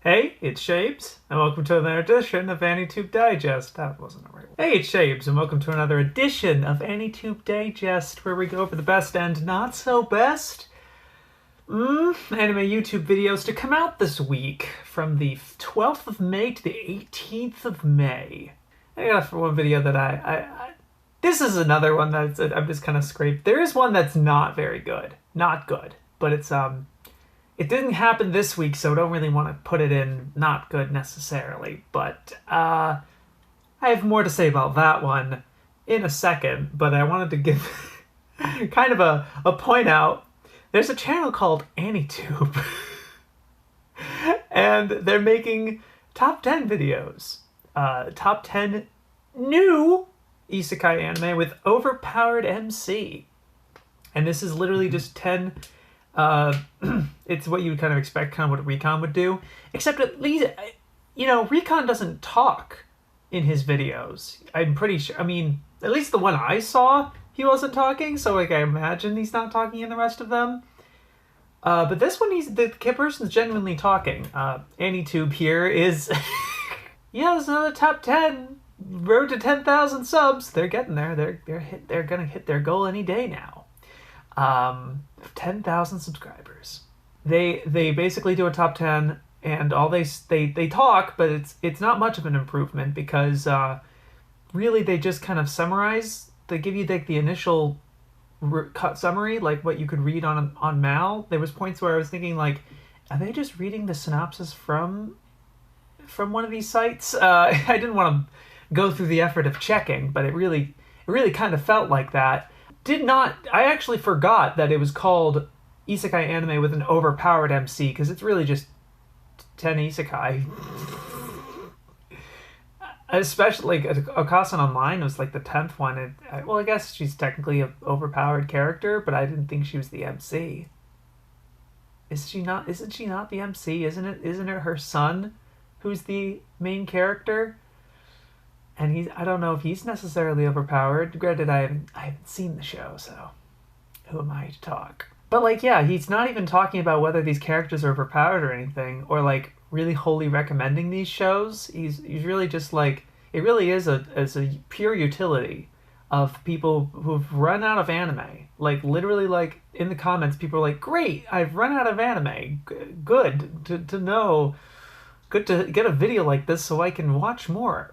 Hey, it's Shapes, and welcome to another edition of AniTube Digest. That wasn't the right one. Hey, it's Shapes, and welcome to another edition of AniTube Digest, where we go over the best and not so best anime YouTube videos to come out this week from the 12th of May to the 18th of May. I got one video that I this is another one that's, I'm just kind of scraped. There is one that's not very good. Not good, but it's, it didn't happen this week, so I don't really want to put it in not good necessarily. But I have more to say about that one in a second. But I wanted to give kind of a point out. There's a channel called AniTube. And they're making top 10 videos. Top 10 new isekai anime with overpowered MC. And this is literally just 10... it's what you would kind of expect, kind of what Recon would do. Except at least, you know, Recon doesn't talk in his videos. I'm pretty sure, I mean, at least the one I saw, he wasn't talking, so like I imagine he's not talking in the rest of them. But this one, the person's genuinely talking. AniTube here is, yeah, there's another top 10, road to 10,000 subs. They're getting there. They're gonna hit their goal any day now. 10,000 subscribers. They basically do a top 10, and all they talk, but it's not much of an improvement because really they just kind of summarize. They give you like the initial cut summary, like what you could read on Mal. There was points where I was thinking like, are they just reading the synopsis from one of these sites? I didn't want to go through the effort of checking, but it really kind of felt like that. I actually forgot that it was called Isekai Anime with an overpowered MC, because it's really just 10 isekai. Especially, like, Okasan Online was like the 10th one. Well, I guess she's technically an overpowered character, but I didn't think she was the MC. Isn't she not the MC? Isn't it her son who's the main character? And I don't know if he's necessarily overpowered. Granted, I haven't seen the show, so who am I to talk? But like, yeah, he's not even talking about whether these characters are overpowered or anything, or like really wholly recommending these shows. He's really just like, it really is a pure utility of people who've run out of anime. Like literally, like in the comments, people are like, "Great, I've run out of anime. Good to know. Good to get a video like this so I can watch more."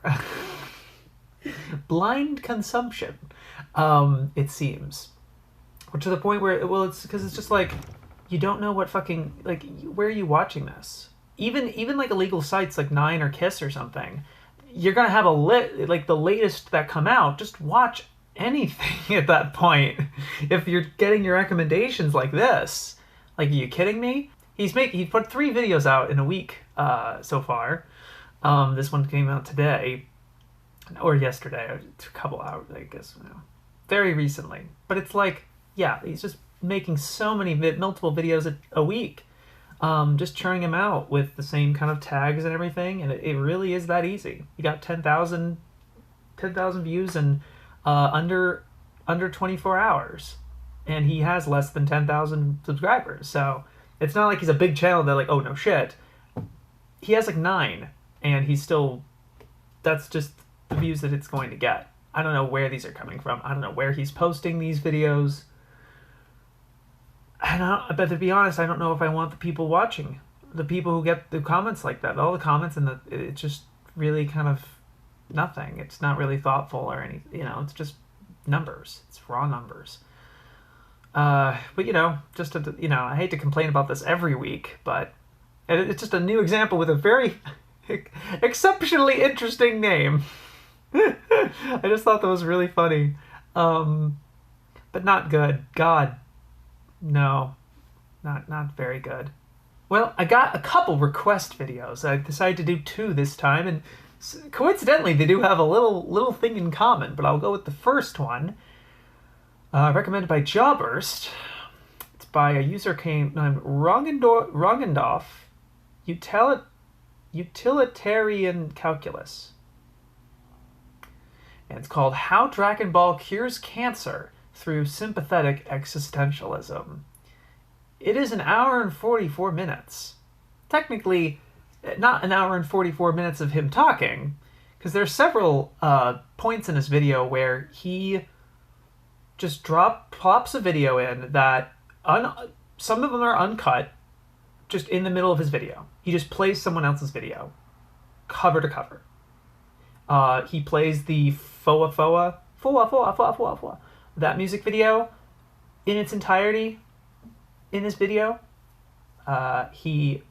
Blind consumption, it seems, or to the point where, well, it's because it's just like you don't know what fucking, like, where are you watching this? Even like illegal sites like Nine or Kiss or something, you're gonna have like the latest that come out. Just watch anything at that point. If you're getting your recommendations like this, like, are you kidding me? He put 3 videos out in a week so far. This one came out today. Or yesterday, or a couple hours, I guess, very recently. But it's like, yeah, he's just making so many multiple videos a week, just churning them out with the same kind of tags and everything, and it really is that easy. You got 10,000 views in under 24 hours, and he has less than 10,000 subscribers. So it's not like he's a big channel that like, oh no shit. He has like 9, and he's still. That's just the views that it's going to get. I don't know where these are coming from. I don't know where he's posting these videos. But to be honest, I don't know if I want the people watching, the people who get the comments like that. All the comments and it's just really kind of nothing. It's not really thoughtful or anything. It's just numbers. It's raw numbers. But just I hate to complain about this every week, but it's just a new example with a very exceptionally interesting name. I just thought that was really funny. But not good. God, no. Not very good. Well, I got a couple request videos. I decided to do 2 this time, and coincidentally, they do have a little thing in common, but I'll go with the first one. Recommended by Jawburst. It's by a user named Rongendorf. Utilitarian Calculus. And it's called How Dragon Ball Cures Cancer Through Sympathetic Existentialism. It is an hour and 44 minutes. Technically, not an hour and 44 minutes of him talking, because there's several points in this video where he just plops a video in that some of them are uncut, just in the middle of his video. He just plays someone else's video, cover to cover. He plays the Foa, that music video in its entirety in his video. He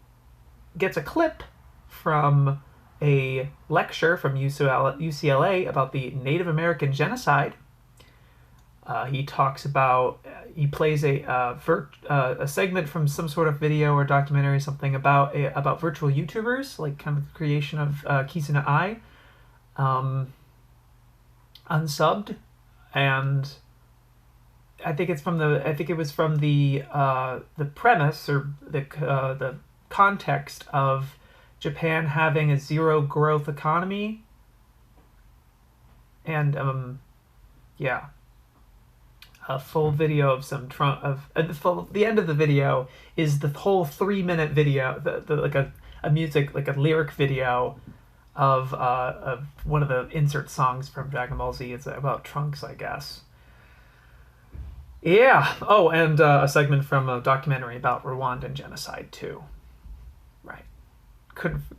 gets a clip from a lecture from UCLA about the Native American genocide. He talks about, he plays a segment from some sort of video or documentary, something about virtual YouTubers, like kind of the creation of Kizuna Ai, unsubbed, and I think it was from the premise or the context of Japan having a zero growth economy, and a full video of some the end of the video is the whole 3-minute video, like a music, like a lyric video of one of the insert songs from Dragon Ball Z. It's about Trunks, I guess. Yeah. Oh, and a segment from a documentary about Rwandan genocide too. Right.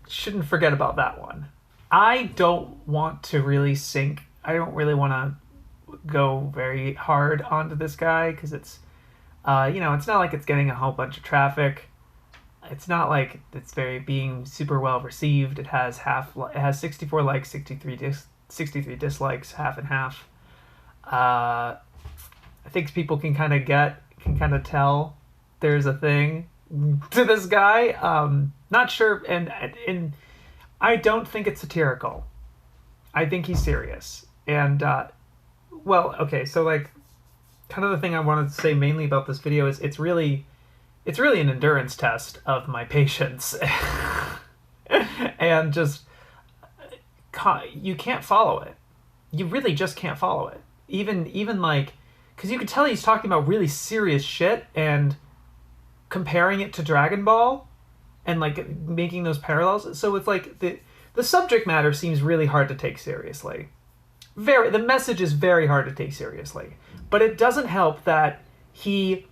Shouldn't forget about that one. I don't want to really I don't really want to go very hard onto this guy, because it's it's not like it's getting a whole bunch of traffic. It's not like it's being super well received. It has 64 likes, 63 dislikes, half and half. I think people can kind of tell there's a thing to this guy. Not sure, and I don't think it's satirical. I think he's serious. And well, okay, so like, kind of the thing I wanted to say mainly about this video is it's really an endurance test of my patience. And just, you can't follow it. You really just can't follow it. Even like, because you could tell he's talking about really serious shit and comparing it to Dragon Ball and like making those parallels. So it's like the subject matter seems really hard to take seriously. The message is very hard to take seriously, but it doesn't help that he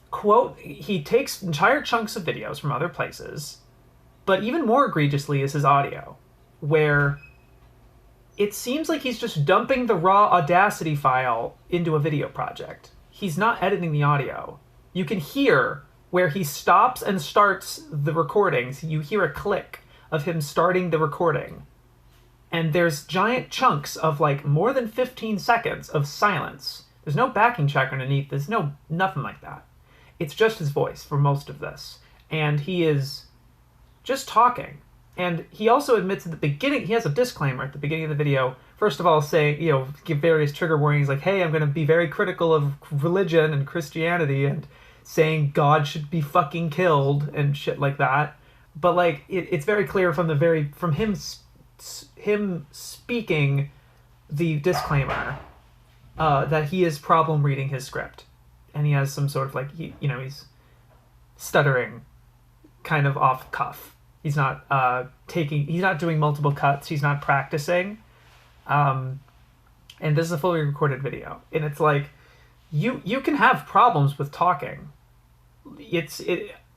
takes entire chunks of videos from other places, but even more egregiously is his audio, where it seems like he's just dumping the raw Audacity file into a video project. He's not editing the audio. You can hear where he stops and starts the recordings. You hear a click of him starting the recording. And there's giant chunks of like more than 15 seconds of silence. There's no backing track underneath. There's nothing like that. It's just his voice for most of this. And he is just talking. And he also admits at the beginning, he has a disclaimer at the beginning of the video. First of all, saying, give various trigger warnings like, hey, I'm going to be very critical of religion and Christianity, and saying God should be fucking killed and shit like that. But like, it's very clear from him speaking the disclaimer that he has problem reading his script, and he has some sort of like he's stuttering, kind of off cuff. He's not doing multiple cuts. He's not practicing, and this is a fully recorded video, and it's like you can have problems with talking.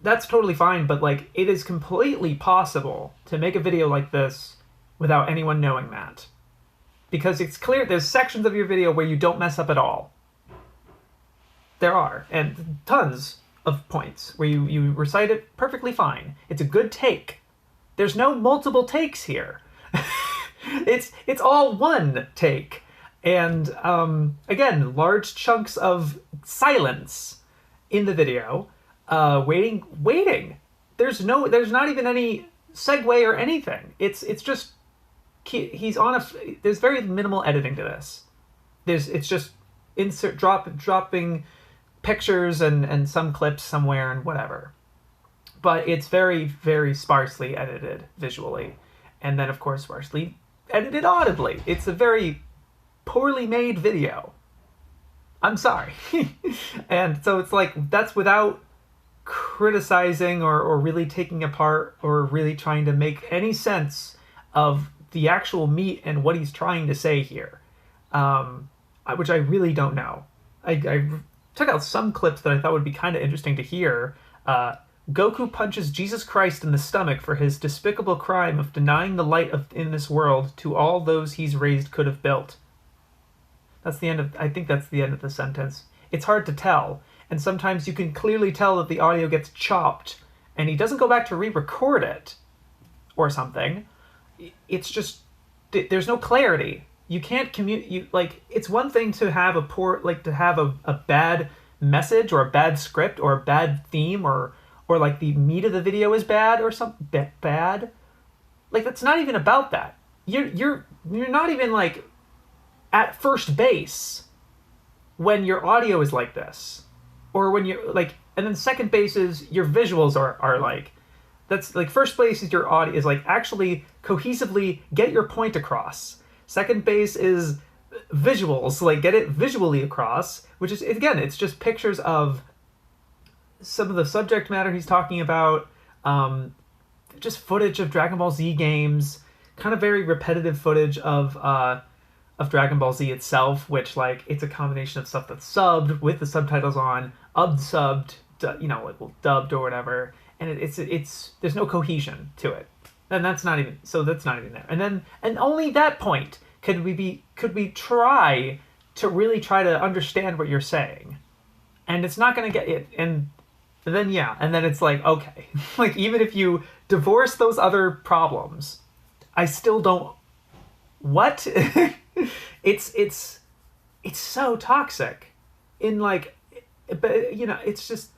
That's totally fine, but like it is completely possible to make a video like this without anyone knowing that. Because it's clear there's sections of your video where you don't mess up at all. There are, and tons of points where you recite it perfectly fine. It's a good take. There's no multiple takes here. It's all one take. And again, large chunks of silence in the video. Waiting. There's not even any segue or anything. It's just there's very minimal editing to this. It's just dropping pictures and some clips somewhere and whatever. But it's very, very sparsely edited visually. And then, of course, sparsely edited audibly. It's a very poorly made video. I'm sorry. And so it's like, that's without criticizing or really taking apart or really trying to make any sense of the actual meat and what he's trying to say here, which I really don't know. I took out some clips that I thought would be kind of interesting to hear. Goku punches Jesus Christ in the stomach for his despicable crime of denying the light in this world to all those he's raised could have built. That's the end of. I think that's the end of the sentence. It's hard to tell, and sometimes you can clearly tell that the audio gets chopped, and he doesn't go back to re-record it, or something. It's just there's no clarity. You can't it's one thing to have a bad message or a bad script or a bad theme or like the meat of the video is bad or something bad. Like, that's not even about that. You're not even like at first base when your audio is like this, or when you're like, and then second base is your visuals are like, that's like, first base is your audio is like actually cohesively get your point across. Second base is visuals, like get it visually across, which is, again, it's just pictures of some of the subject matter he's talking about, just footage of Dragon Ball Z games, kind of very repetitive footage of Dragon Ball Z itself, which, like, it's a combination of stuff that's subbed with the subtitles on, unsubbed, dubbed or whatever, and it's there's no cohesion to it, and that's not even there. And only that point could we try to understand what you're saying, and it's not going to get it. And then it's like, okay, like, even if you divorce those other problems, I still don't. What? it's so toxic. In like, but it's just.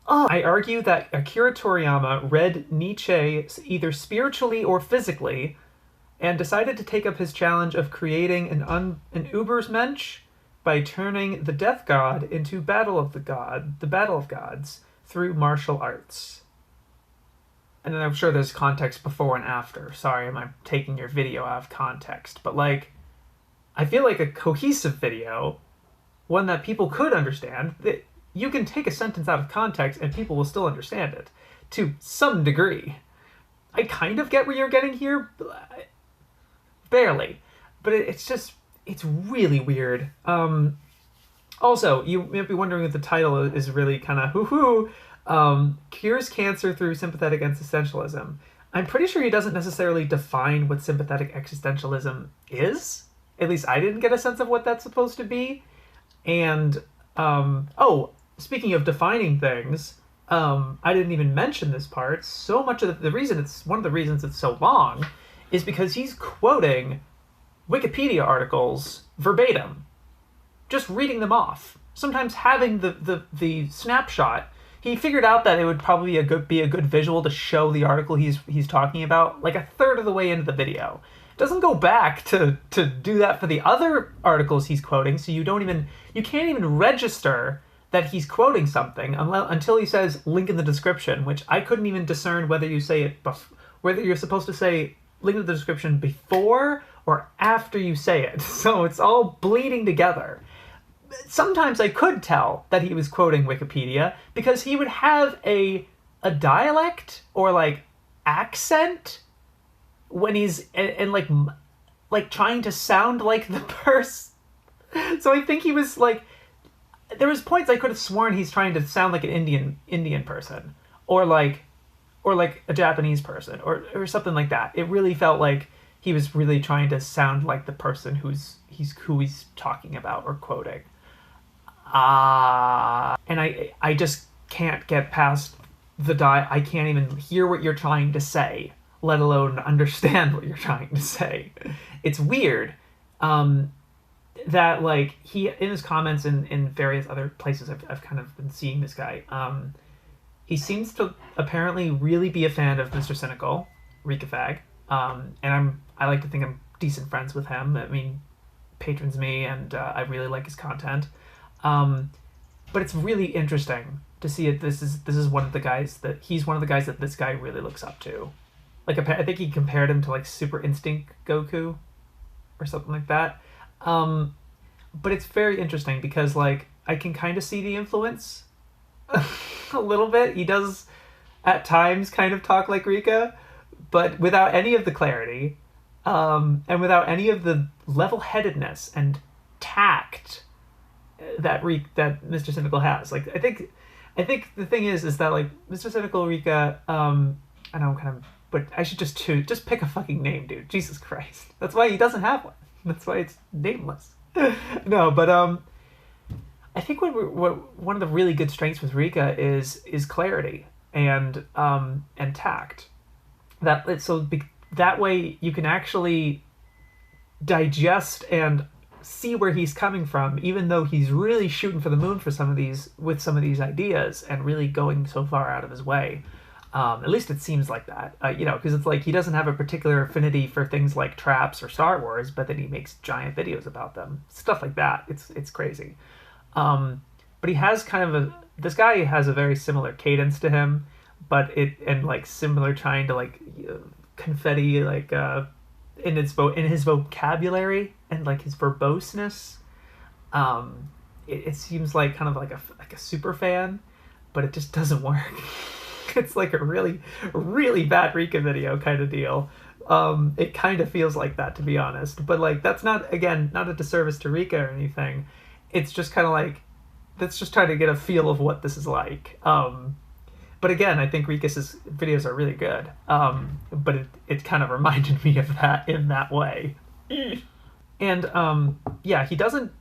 Oh. I argue that Akira Toriyama read Nietzsche either spiritually or physically, and decided to take up his challenge of creating an Ubersmensch by turning the death god into the battle of gods, through martial arts. And then I'm sure there's context before and after. Sorry, I'm taking your video out of context. But, like, I feel like a cohesive video, one that people could understand, that you can take a sentence out of context and people will still understand it, to some degree. I kind of get where you're getting here, but barely. But it's really weird. Also, you might be wondering if the title is really kind of hoo-hoo. Cures cancer through sympathetic existentialism. I'm pretty sure he doesn't necessarily define what sympathetic existentialism is. At least I didn't get a sense of what that's supposed to be. And, speaking of defining things, I didn't even mention this part. So much of one of the reasons it's so long is because he's quoting Wikipedia articles verbatim. Just reading them off. Sometimes having the snapshot. He figured out that it would probably be a good visual to show the article he's talking about, like a third of the way into the video. It doesn't go back to do that for the other articles he's quoting, so you can't even register that he's quoting something until he says link in the description, which I couldn't even discern whether you say it whether you're supposed to say link in the description before or after you say it. So it's all bleeding together. Sometimes I could tell that he was quoting Wikipedia because he would have a dialect or like accent when he's and like trying to sound like the person. So I think he was like, there was points I could have sworn he's trying to sound like an Indian person or like a Japanese person or something like that. It really felt like he was really trying to sound like the person who he's talking about or quoting. And I just can't get past I can't even hear what you're trying to say, let alone understand what you're trying to say. It's weird that, like, he, in his comments in various other places I've kind of been seeing this guy, he seems to apparently really be a fan of Mr. Cynical, Rikafag, and I like to think I'm decent friends with him. I mean, patrons me, and I really like his content. But it's really interesting to see it. This is one of the guys that this guy really looks up to. Like, I think he compared him to like Super Instinct Goku or something like that. But it's very interesting because, like, I can kind of see the influence a little bit. He does at times kind of talk like Rika, but without any of the clarity, and without any of the level-headedness and tact that Mr. Cynical has. Like I think the thing is that like Mr. Cynical, Rika, I know I'm kind of, but I should just pick a fucking name, dude. Jesus Christ, that's why he doesn't have one. That's why it's nameless. No, but I think what one of the really good strengths with Rika is clarity and tact. That way you can actually digest and see where he's coming from, even though he's really shooting for the moon for some of these ideas and really going so far out of his way. At least it seems like that, because it's like he doesn't have a particular affinity for things like traps or Star Wars, but then he makes giant videos about them, stuff like that. It's crazy. But he has this guy has a very similar cadence to him, but similar trying to confetti in his vocabulary and like his verboseness. It seems like kind of like a super fan, but it just doesn't work. It's like a really, really bad Rika video kind of deal. It kind of feels like that, to be honest. But like that's not a disservice to Rika or anything. It's just kind of like, let's just try to get a feel of what this is like. But again, I think Rika's videos are really good. But it kind of reminded me of that in that way. And he doesn't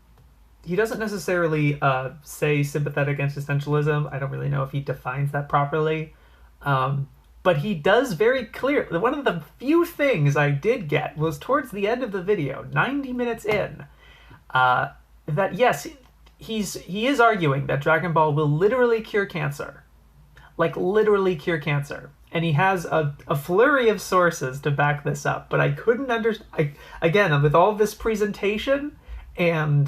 necessarily say sympathetic existentialism. I don't really know if he defines that properly. But he does very clear. One of the few things I did get was towards the end of the video, 90 minutes in, that yes, he is arguing that Dragon Ball will literally cure cancer. Like literally cure cancer. And he has a flurry of sources to back this up. But I couldn't understand, again, with all this presentation and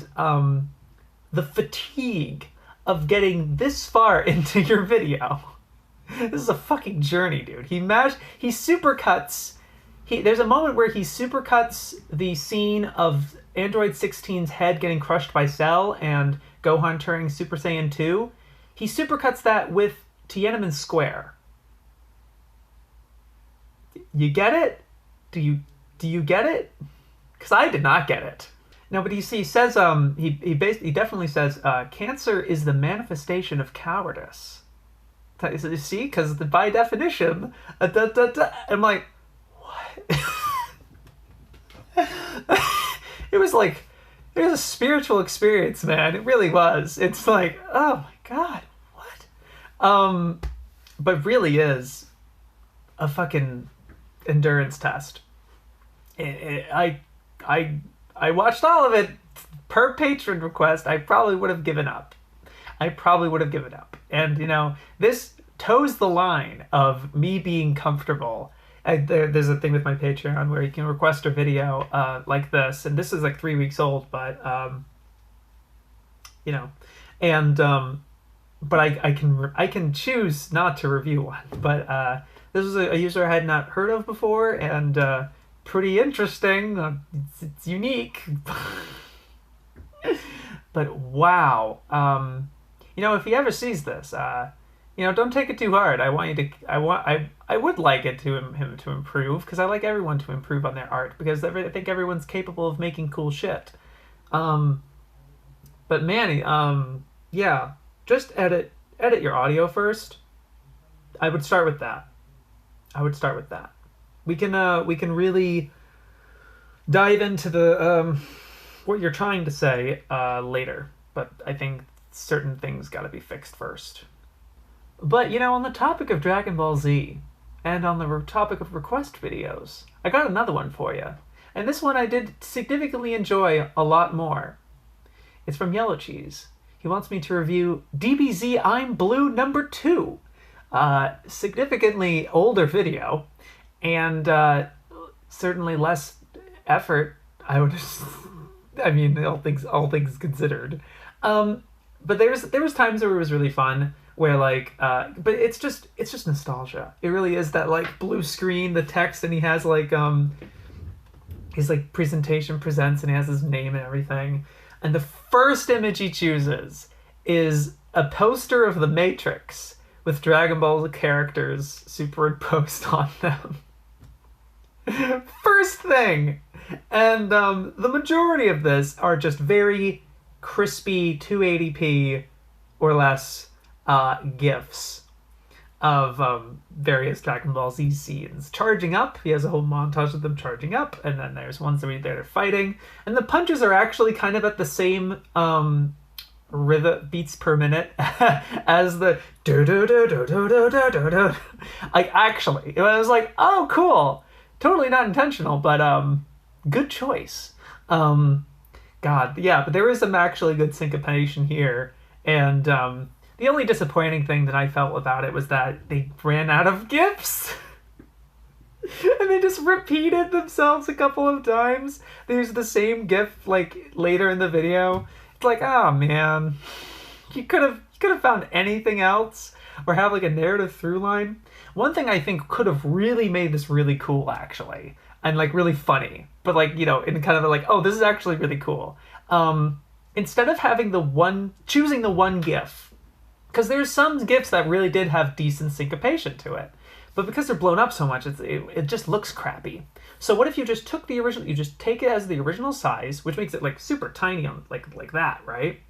the fatigue of getting this far into your video. This is a fucking journey, dude. He supercuts. There's a moment where he supercuts the scene of Android 16's head getting crushed by Cell and Gohan turning Super Saiyan 2. He supercuts that with Tiananmen Square. You get it? Do you get it? Because I did not get it. No, but he says he definitely says cancer is the manifestation of cowardice. You see, because by definition, I'm like, what? It was a spiritual experience, man. It really was. It's like, oh my god, what? But really is a fucking endurance test. I watched all of it per patron request. I probably would have given up. And, this toes the line of me being comfortable. There's a thing with my Patreon where you can request a video like this. And this is like 3 weeks old, but, but I can choose not to review one. But this was a user I had not heard of before, and pretty interesting. It's unique. But wow. If he ever sees this, don't take it too hard. I would like it to him to improve, because I like everyone to improve on their art, because I think everyone's capable of making cool shit. But Manny, just edit your audio first. I would start with that. We can really dive into the what you're trying to say later, but I think certain things got to be fixed first. But on the topic of Dragon Ball Z, and on the topic of request videos, I got another one for you, and this one I did significantly enjoy a lot more. It's from Yellow Cheese. He wants me to review DBZ I'm Blue number 2. Significantly older video, and certainly less effort. All things considered. But there was times where it was really fun, where but it's just nostalgia. It really is that blue screen, the text, and he has his presentation presents, and he has his name and everything. And the first image he chooses is a poster of the Matrix with Dragon Ball characters superimposed on them. First thing. And the majority of this are just very crispy 280p or less GIFs of various Dragon Ball Z scenes. Charging up, he has a whole montage of them charging up, and then there's ones where they're fighting. And the punches are actually kind of at the same rhythm, beats per minute as the do-do-do-do-do-do-do-do. Like, actually, it was like, oh, cool. Totally not intentional, but good choice. God, yeah, but there is some actually good syncopation here. And the only disappointing thing that I felt about it was that they ran out of GIFs. And they just repeated themselves a couple of times. There's the same GIF, like, later in the video. It's like, oh, man. You could have found anything else or have, like, a narrative through line. One thing I think could have really made this really cool, actually, and, like, really funny, but, like, you know, in kind of a, like, oh, this is actually really cool. Instead of having choosing the one GIF, because there's some GIFs that really did have decent syncopation to it, but because they're blown up so much, it just looks crappy. So what if you just took the original, you just take it as the original size, which makes it, like, super tiny on, like that, right?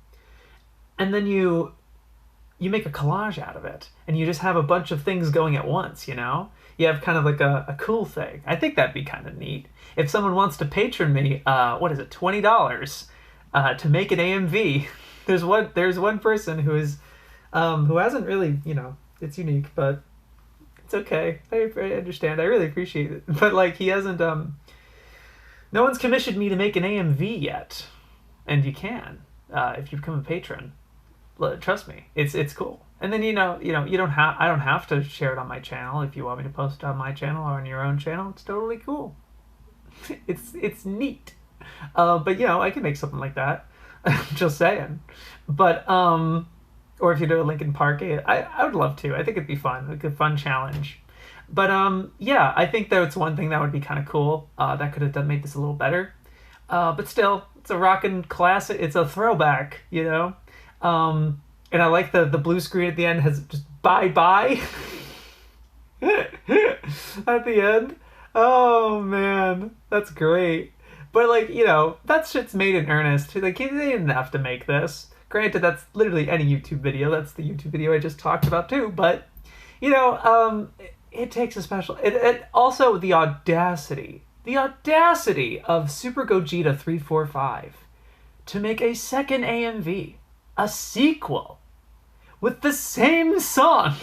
And then you make a collage out of it, and you just have a bunch of things going at once, you know? You have kind of like a cool thing. I think that'd be kind of neat. If someone wants to patron me, what is it, $20 to make an AMV, there's one person who hasn't really, you know, it's unique, but it's okay. I understand. I really appreciate it. But, like, he hasn't, no one's commissioned me to make an AMV yet. And you can, if you become a patron. Trust me, it's cool. And then, I don't have to share it on my channel. If you want me to post it on my channel or on your own channel, it's totally cool. It's neat. But, you know, I can make something like that. Just saying. But, or if you do a Linkin Park, I would love to. I think it'd be fun, like a fun challenge. But, yeah, I think that's one thing that would be kind of cool. That could have made this a little better. But still, it's a rockin' classic. It's a throwback, you know? And I like the blue screen at the end has just bye-bye at the end. Oh, man. That's great. But, like, you know, that shit's made in earnest. Like, they didn't have to make this. Granted, that's literally any YouTube video. That's the YouTube video I just talked about, too. But, you know, it takes a special... It also, the audacity of Super Gogeta 345 to make a second AMV, a sequel, with the same song.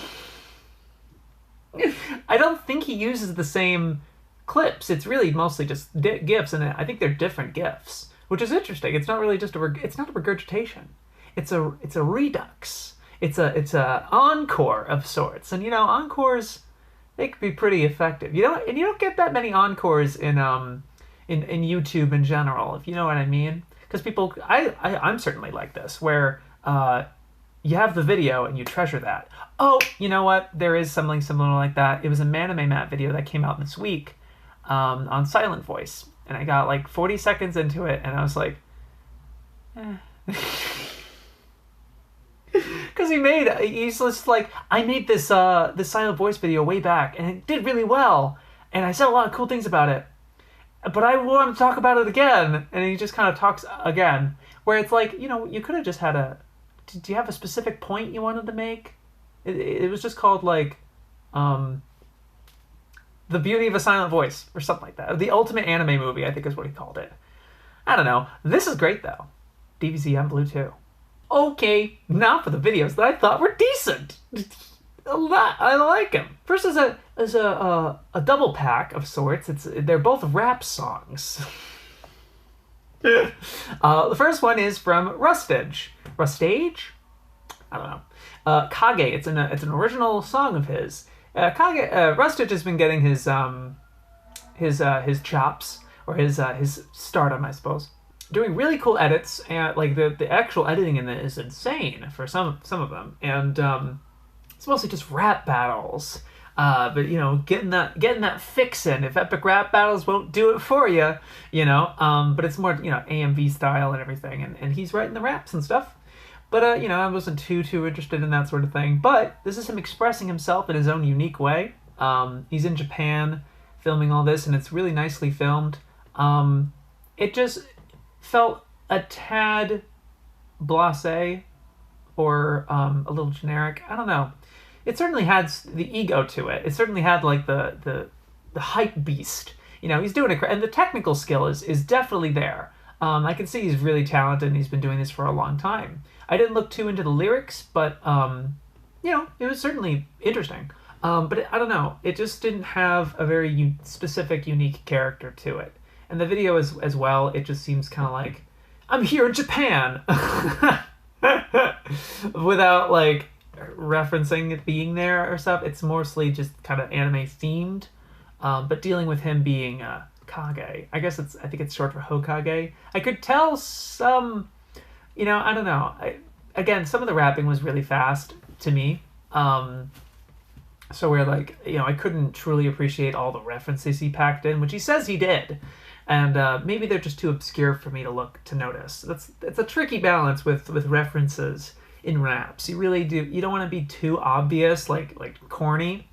I don't think he uses the same clips. It's really mostly just GIFs, and I think they're different GIFs, which is interesting. It's not really just it's not a regurgitation. It's a redux. It's a encore of sorts. And, you know, encores, they can be pretty effective. You don't get that many encores in YouTube in general, if you know what I mean. Because people, I'm certainly like this, where you have the video and you treasure that. Oh, you know what? There is something similar like that. It was a Manime Matt video that came out this week on Silent Voice. And I got like 40 seconds into it, and I was like, eh. Because he's just like, I made this Silent Voice video way back, and it did really well. And I said a lot of cool things about it. But I want to talk about it again. And he just kind of talks again. Where it's like, you know, you could have just had do you have a specific point you wanted to make? It was just called, like, The Beauty of a Silent Voice, or something like that. The Ultimate Anime Movie, I think is what he called it. I don't know. This is great, though. DBZ on Blue, too. Okay, now for the videos that I thought were decent. A lot. I like them. First is a double pack of sorts. They're both rap songs. The first one is from Rustage. Rustage? I don't know. Kage. It's an original song of his. Rustage has been getting his chops, or his stardom, I suppose. Doing really cool edits, and like the actual editing in it is insane for some of them, and it's mostly just rap battles. But, you know, getting that fix in. If epic rap battles won't do it for you, you know. But it's more, you know, AMV style and everything, and he's writing the raps and stuff. But, you know, I wasn't too interested in that sort of thing. But this is him expressing himself in his own unique way. He's in Japan filming all this, and it's really nicely filmed. It just felt a tad blasé or a little generic. I don't know. It certainly had the ego to it. It certainly had like the hype beast. You know, he's doing it, and the technical skill is definitely there. I can see he's really talented, and he's been doing this for a long time. I didn't look too into the lyrics, but you know, it was certainly interesting. But I don't know. It just didn't have a very specific, unique character to it. And the video as well, it just seems kind of like, I'm here in Japan! Without, like, referencing it being there or stuff. It's mostly just kind of anime themed. But dealing with him being Kage. I think it's short for Hokage. I could tell some, you know, I don't know. Again, some of the rapping was really fast to me. So we're like, you know, I couldn't truly appreciate all the references he packed in, which he says he did. And maybe they're just too obscure for me to notice. It's a tricky balance with references in raps. You really do. You don't want to be too obvious, like corny,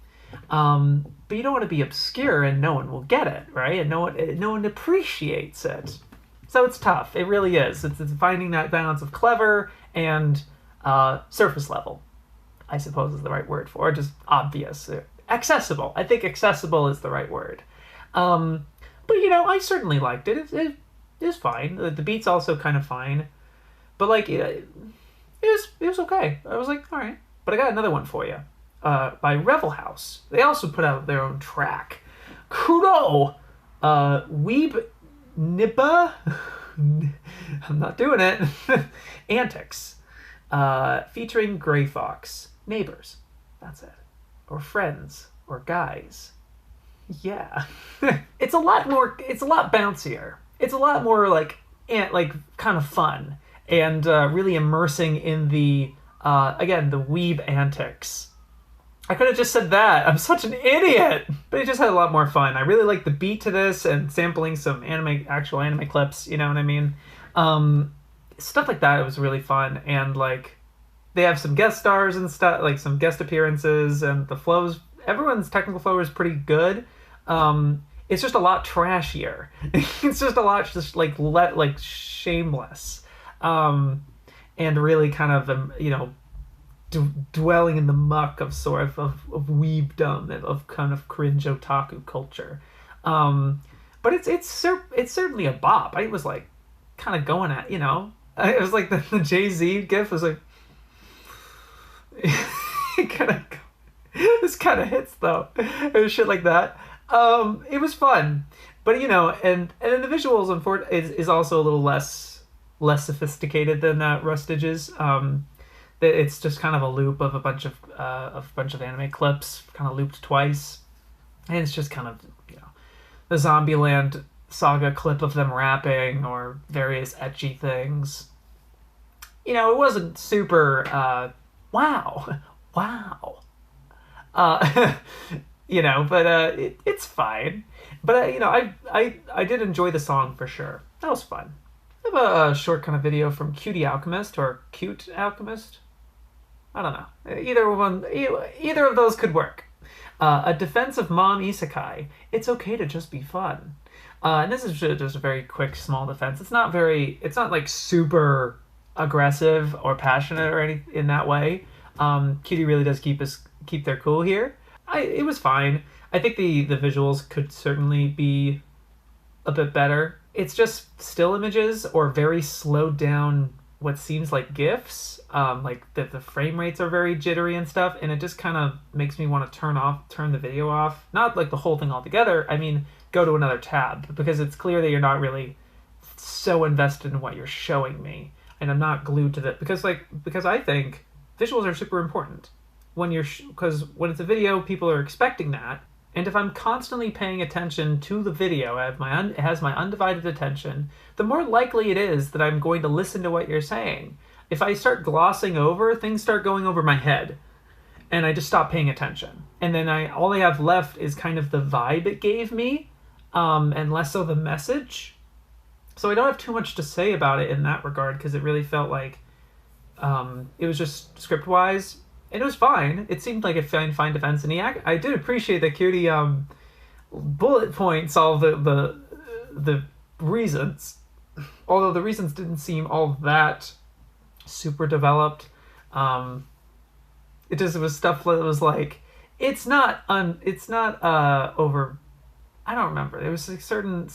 but you don't want to be obscure and no one will get it, right? And no one appreciates it. So it's tough. It really is. It's finding that balance of clever and surface level, I suppose is the right word for it. Just obvious, accessible. I think accessible is the right word. But, you know, I certainly liked it. It was fine. The beat's also kind of fine. But, like, it was okay. I was like, all right. But I got another one for you. By Revel House. They also put out their own track. Kuro! Weeb Nippa? I'm not doing it. Antics. Featuring Gray Fox. Neighbors. That's it. Or friends. Or guys. Yeah. It's a lot bouncier. It's a lot more like kind of fun and really immersing in the again, the weeb antics. I could have just said that. I'm such an idiot. But it just had a lot more fun. I really like the beat to this and sampling some actual anime clips, you know what I mean? Stuff like that, it was really fun. And like they have some guest stars and stuff, like some guest appearances, and the flows, everyone's technical flow is pretty good. It's just a lot trashier. It's just a lot like shameless. And really kind of, you know, dwelling in the muck of sort of weebdom, of kind of cringe otaku culture. But it's certainly a bop. I was like kind of going at, you know, it was like the Jay-Z gif was like, this kind of hits though. It was shit like that. It was fun, but you know, and then the visuals is also a little less sophisticated than Rustage's. It's just kind of a loop of a bunch of anime clips, kind of looped twice, and it's just kind of, you know, the Zombieland Saga clip of them rapping or various ecchi things. You know, it wasn't super wow. You know, but it's fine. But you know, I did enjoy the song for sure. That was fun. I have a short kind of video from Cutie Alchemist or Cute Alchemist. I don't know. Either of those could work. A defensive mom isekai. It's okay to just be fun. And this is just a very quick, small defense. It's not like super aggressive or passionate or anything in that way. Cutie really does keep their cool here. It was fine. I think the visuals could certainly be a bit better. It's just still images or very slowed down what seems like GIFs. Like the frame rates are very jittery and stuff, and it just kind of makes me want to turn the video off. Not like the whole thing altogether. I mean, go to another tab, because it's clear that you're not really so invested in what you're showing me, and I'm not glued to that because I think visuals are super important. Because when it's a video, people are expecting that. And if I'm constantly paying attention to the video, it has my undivided attention, the more likely it is that I'm going to listen to what you're saying. If I start glossing over, things start going over my head, and I just stop paying attention. And then all I have left is kind of the vibe it gave me, and less so the message. So I don't have too much to say about it in that regard, because it really felt like It was just script wise, and it was fine. It seemed like a fine defense, and I did appreciate that Cutie bullet points all the reasons, although the reasons didn't seem all that super developed. It was stuff that was like, it's not over. I don't remember. There was like certain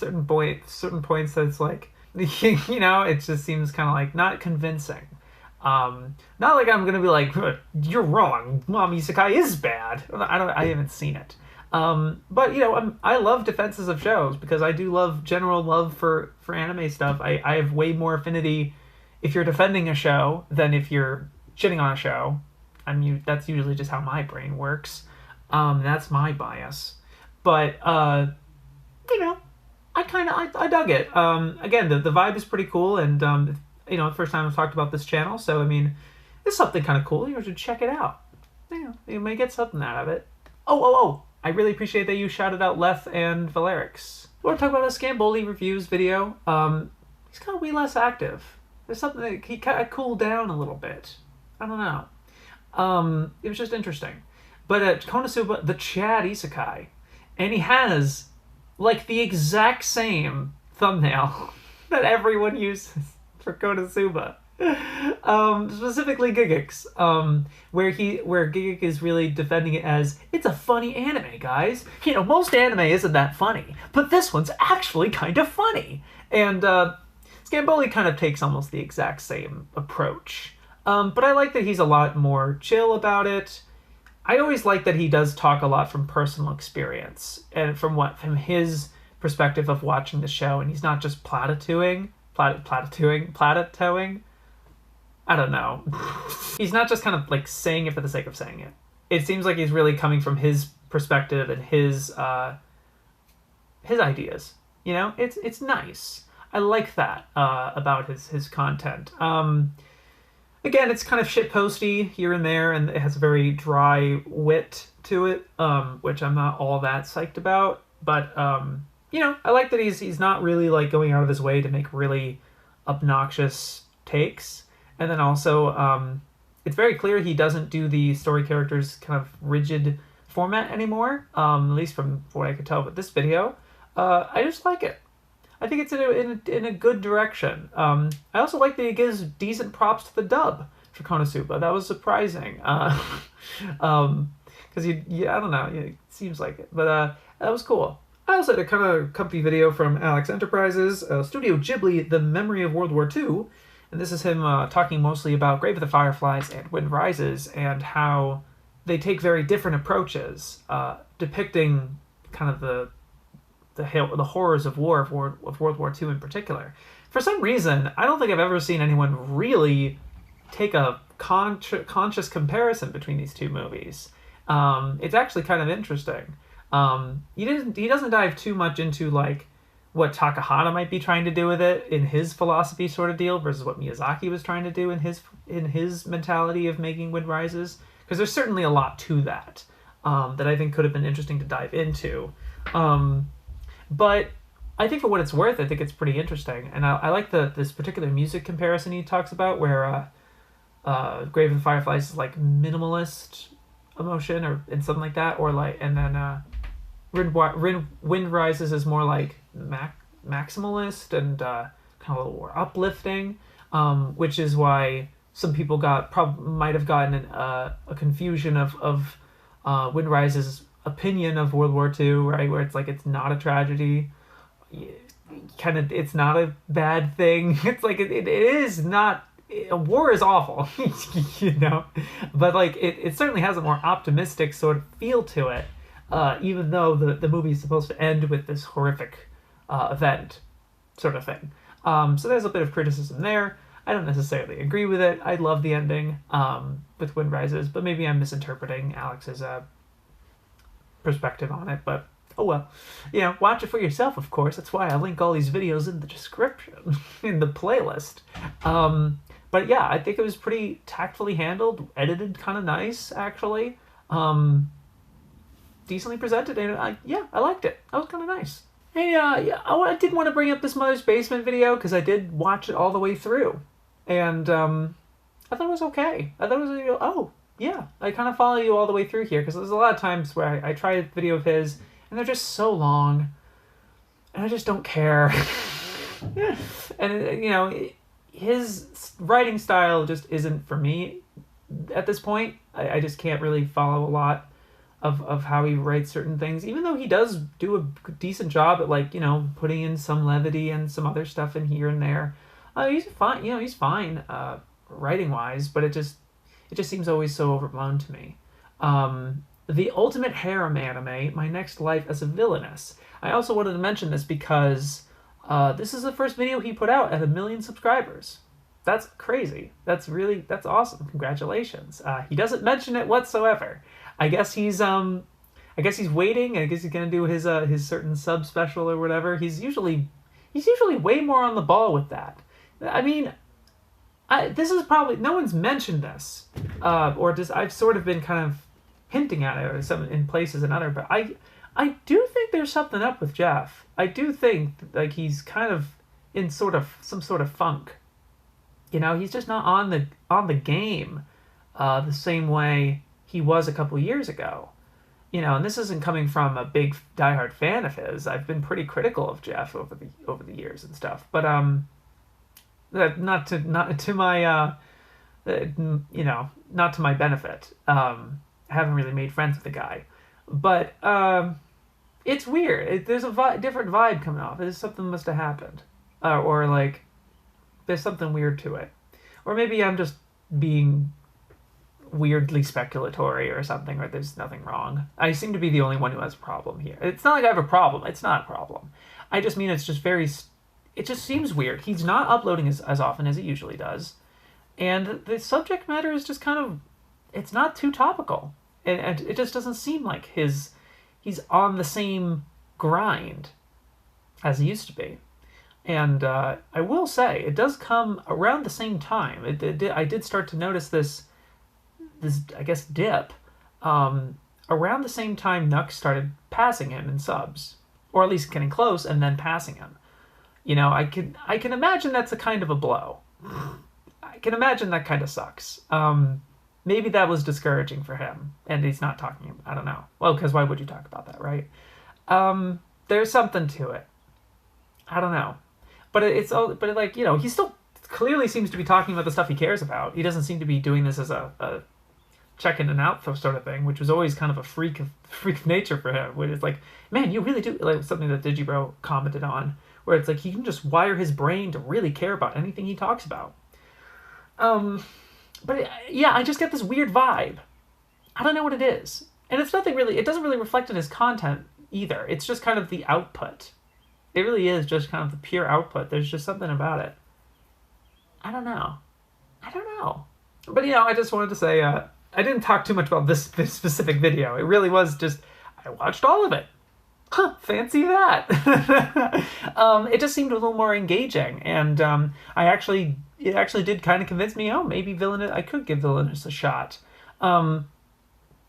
points that's like, you know, it just seems kind of like not convincing. Not like I'm gonna be like, you're wrong, Mom Isekai is bad. I haven't seen it. But you know, I love defenses of shows because I do love general love for anime stuff. I have way more affinity if you're defending a show than if you're shitting on a show. That's usually just how my brain works. That's my bias. But you know, I dug it. Again, the vibe is pretty cool, and you know, the first time I've talked about this channel, so I mean, it's something kind of cool. You should check it out. You know, you may get something out of it. Oh! I really appreciate that you shouted out Leth and Valerix. We want to talk about a Scamboli Reviews video. He's kind of way less active. There's something that he kind of cooled down a little bit. I don't know. It was just interesting. But Konosuba, the Chad Isekai, and he has like the exact same thumbnail that everyone uses for Konosuba. Specifically Gigix, where Gigix is really defending it as, it's a funny anime, guys. You know, most anime isn't that funny, but this one's actually kind of funny. And Scamboli kind of takes almost the exact same approach. But I like that he's a lot more chill about it. I always like that he does talk a lot from personal experience and from his perspective of watching the show, and he's not just platituing. I don't know. He's not just kind of like saying it for the sake of saying it. It seems like he's really coming from his perspective and his ideas. You know, it's nice. I like that about his content. Again, it's kind of shitposty here and there, and it has a very dry wit to it, which I'm not all that psyched about. But you know, I like that he's not really like going out of his way to make really obnoxious takes. And then also, it's very clear he doesn't do the story characters kind of rigid format anymore, at least from what I could tell with this video. I just like it. I think it's in a good direction. I also like that he gives decent props to the dub for Konosuba. That was surprising. Because I don't know, it seems like it. But that was cool. I also had a kind of comfy video from AlexEnterprises, Studio Ghibli, The Memory of World War II. And this is him talking mostly about Grave of the Fireflies and Wind Rises and how they take very different approaches, depicting kind of the horrors of war, of World War II in particular. For some reason, I don't think I've ever seen anyone really take a conscious comparison between these two movies. It's actually kind of interesting. He doesn't dive too much into like what Takahata might be trying to do with it in his philosophy sort of deal versus what Miyazaki was trying to do in his mentality of making Wind Rises, because there's certainly a lot to that that I think could have been interesting to dive into. But I think for what it's worth, I think it's pretty interesting, and I like this particular music comparison he talks about, where Grave of the Fireflies is like minimalist emotion and something like that, or like, and then Wind Rises is more like maximalist and kind of a little more uplifting, which is why some people might have gotten a confusion of Wind Rises' opinion of World War II, right, where it's like it's not a tragedy, it's not a bad thing. It's like it is not. War is awful, you know, but like it certainly has a more optimistic sort of feel to it, even though the movie is supposed to end with this horrific event sort of thing. So there's a bit of criticism there. I don't necessarily agree with it. I love the ending with Wind Rises, but maybe I'm misinterpreting Alex's perspective on it. But oh well, you know, watch it for yourself, of course. That's why I link all these videos in the description, in the playlist. But yeah, I think it was pretty tactfully handled, edited kind of nice, actually. Decently presented, and I liked it. That was kind of nice. Hey, yeah, I did want to bring up this Mother's Basement video, because I did watch it all the way through. And I I thought it was okay. I thought it was, oh, yeah, I kind of follow you all the way through here, because there's a lot of times where I try a video of his, and they're just so long, and I just don't care. And, you know, his writing style just isn't for me at this point. I just can't really follow a lot of how he writes certain things, even though he does do a decent job at, like, you know, putting in some levity and some other stuff in here and there. He's fine, you know, he's fine writing wise, but it just seems always so overblown to me. The Ultimate Harem Anime, My Next Life as a Villainess. I also wanted to mention this because this is the first video he put out at 1 million subscribers. That's crazy. That's awesome. Congratulations. He doesn't mention it whatsoever. I guess he's waiting. I guess he's gonna do his certain sub special or whatever. He's usually way more on the ball with that. I mean, this is probably, no one's mentioned this, or just I've sort of been kind of hinting at it or some in places and other. But I do think there's something up with Jeff. I do think like he's kind of in some sort of funk. You know, he's just not on the game the same way he was a couple years ago. You know, and this isn't coming from a big diehard fan of his. I've been pretty critical of Jeff over the years and stuff. But not to my you know, not to my benefit. I haven't really made friends with the guy, but it's weird. There's a different vibe coming off. There's something must have happened, or like there's something weird to it, or maybe I'm just being weirdly speculatory or something, or there's nothing wrong. I seem to be the only one who has a problem here. It's not like I have a problem. It's not a problem. I just mean it's just it just seems weird. He's not uploading as often as he usually does, and the subject matter is just kind of, it's not too topical, and it just doesn't seem like he's on the same grind as he used to be. And I will say, it does come around the same time. I did start to notice this I guess dip around the same time Nux started passing him in subs, or at least getting close and then passing him. You know, I can imagine that's a kind of a blow. I can imagine that kind of sucks. Maybe that was discouraging for him, and he's not talking. I don't know. Well, because why would you talk about that, right? There's something to it. I don't know, but but like, you know, he still clearly seems to be talking about the stuff he cares about. He doesn't seem to be doing this as a check in and out sort of thing, which was always kind of a freak of nature for him. Where it's like, man, you really do, like something that Digibro commented on, where it's like he can just wire his brain to really care about anything he talks about. But yeah, I just get this weird vibe. I don't know what it is, and it's nothing really. It doesn't really reflect in his content either. It's just kind of the output. It really is just kind of the pure output. There's just something about it. I don't know. But, you know, I just wanted to say, I didn't talk too much about this specific video. It really was just, I watched all of it. Huh, fancy that. It just seemed a little more engaging, and it actually did kind of convince me, oh, maybe Villainous, I could give Villainous a shot.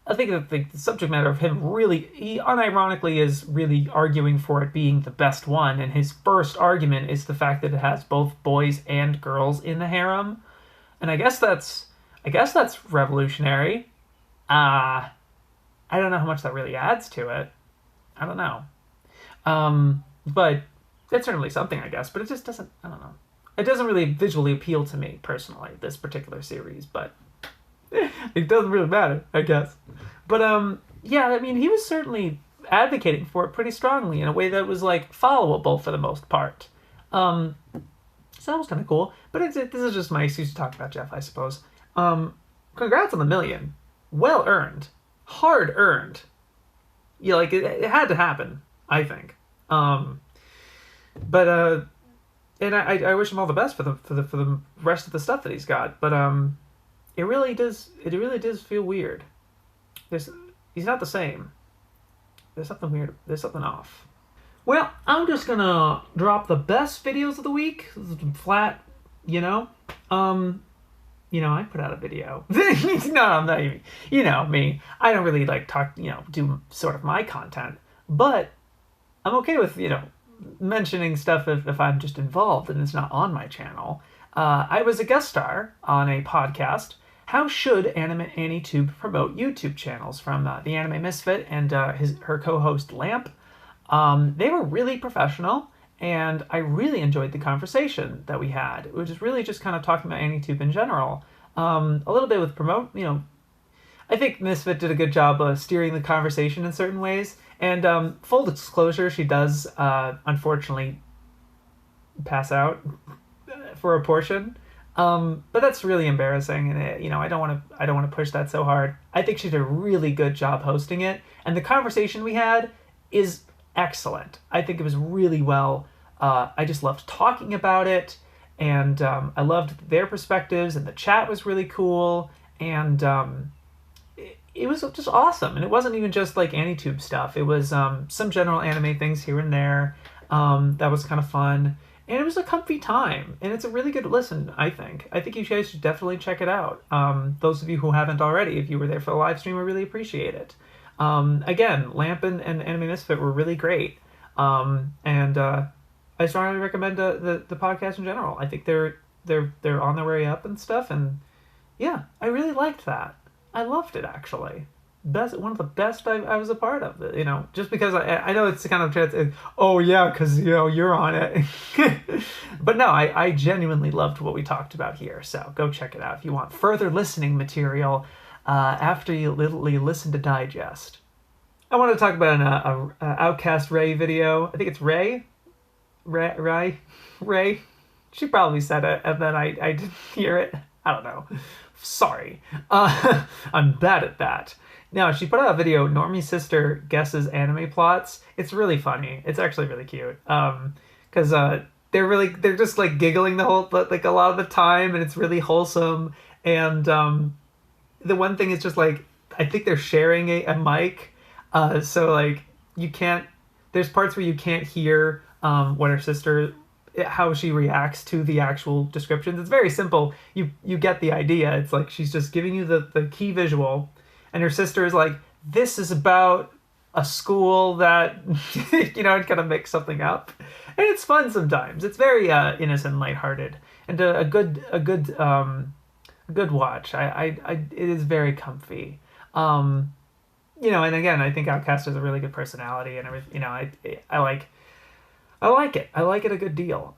I think that the subject matter of him really, he unironically is really arguing for it being the best one, and his first argument is the fact that it has both boys and girls in the harem, and I guess that's revolutionary. I don't know how much that really adds to it. I don't know. But it's certainly something, I guess, but it just doesn't, I don't know. It doesn't really visually appeal to me, personally, this particular series, but it doesn't really matter, I guess. But, yeah, I mean, he was certainly advocating for it pretty strongly in a way that was, like, followable for the most part. So that was kind of cool. But this is just my excuse to talk about Jeff, I suppose. Congrats on the 1 million. Well earned. Hard earned. Yeah, like, it had to happen, I think. And I wish him all the best for the rest of the stuff that he's got. But, it really does feel weird. He's not the same. There's something weird. There's something off. Well, I'm just gonna drop the best videos of the week. Flat, you know. I put out a video. No, I'm not even. You know me. I don't really like talk. Do sort of my content, but I'm okay with mentioning stuff if I'm just involved and it's not on my channel. I was a guest star on a podcast, How Should AniTube Promote YouTube Channels, from the Anime Misfit and her co-host Lamp. They were really professional, and I really enjoyed the conversation that we had, which is really just kind of talking about AniTube in general. A little bit with I think Misfit did a good job of steering the conversation in certain ways. And full disclosure, she does unfortunately pass out for a portion. But that's really embarrassing, and I don't want to push that so hard. I think she did a really good job hosting it, and the conversation we had is excellent. I think it was really well. I just loved talking about it, and I loved their perspectives, and the chat was really cool, and it was just awesome. And it wasn't even just like AniTube stuff. It was some general anime things here and there. That was kind of fun. And it was a comfy time. And it's a really good listen, I think. I think you guys should definitely check it out. Those of you who haven't already, if you were there for the live stream, I really appreciate it. Again, Lamp and Anime Misfit were really great. I strongly recommend the podcast in general. I think they're on their way up and stuff. And yeah, I really liked that. I loved it, actually. One of the best I was a part of. Just because I know it's kind of oh yeah, because you're on it. But no, I genuinely loved what we talked about here. So go check it out if you want further listening material after you listen to Digest. I want to talk about an Outcast Rae video. I think it's Rae. She probably said it, and then I didn't hear it. I don't know. Sorry. I'm bad at that. Now, she put out a video, Normie's sister guesses anime plots. It's really funny. It's actually really cute. Because they're just like giggling a lot of the time, and it's really wholesome. And the one thing is just like, I think they're sharing a mic. So like there's parts where you can't hear what her sister, how she reacts to the actual descriptions. It's very simple. You get the idea. It's like she's just giving you the key visual, and her sister is like, this is about a school that kind of makes something up, and it's fun sometimes. It's very innocent, lighthearted, and a good watch. It is very comfy. And again, I think Outcast has a really good personality and everything. I like it. I like it a good deal.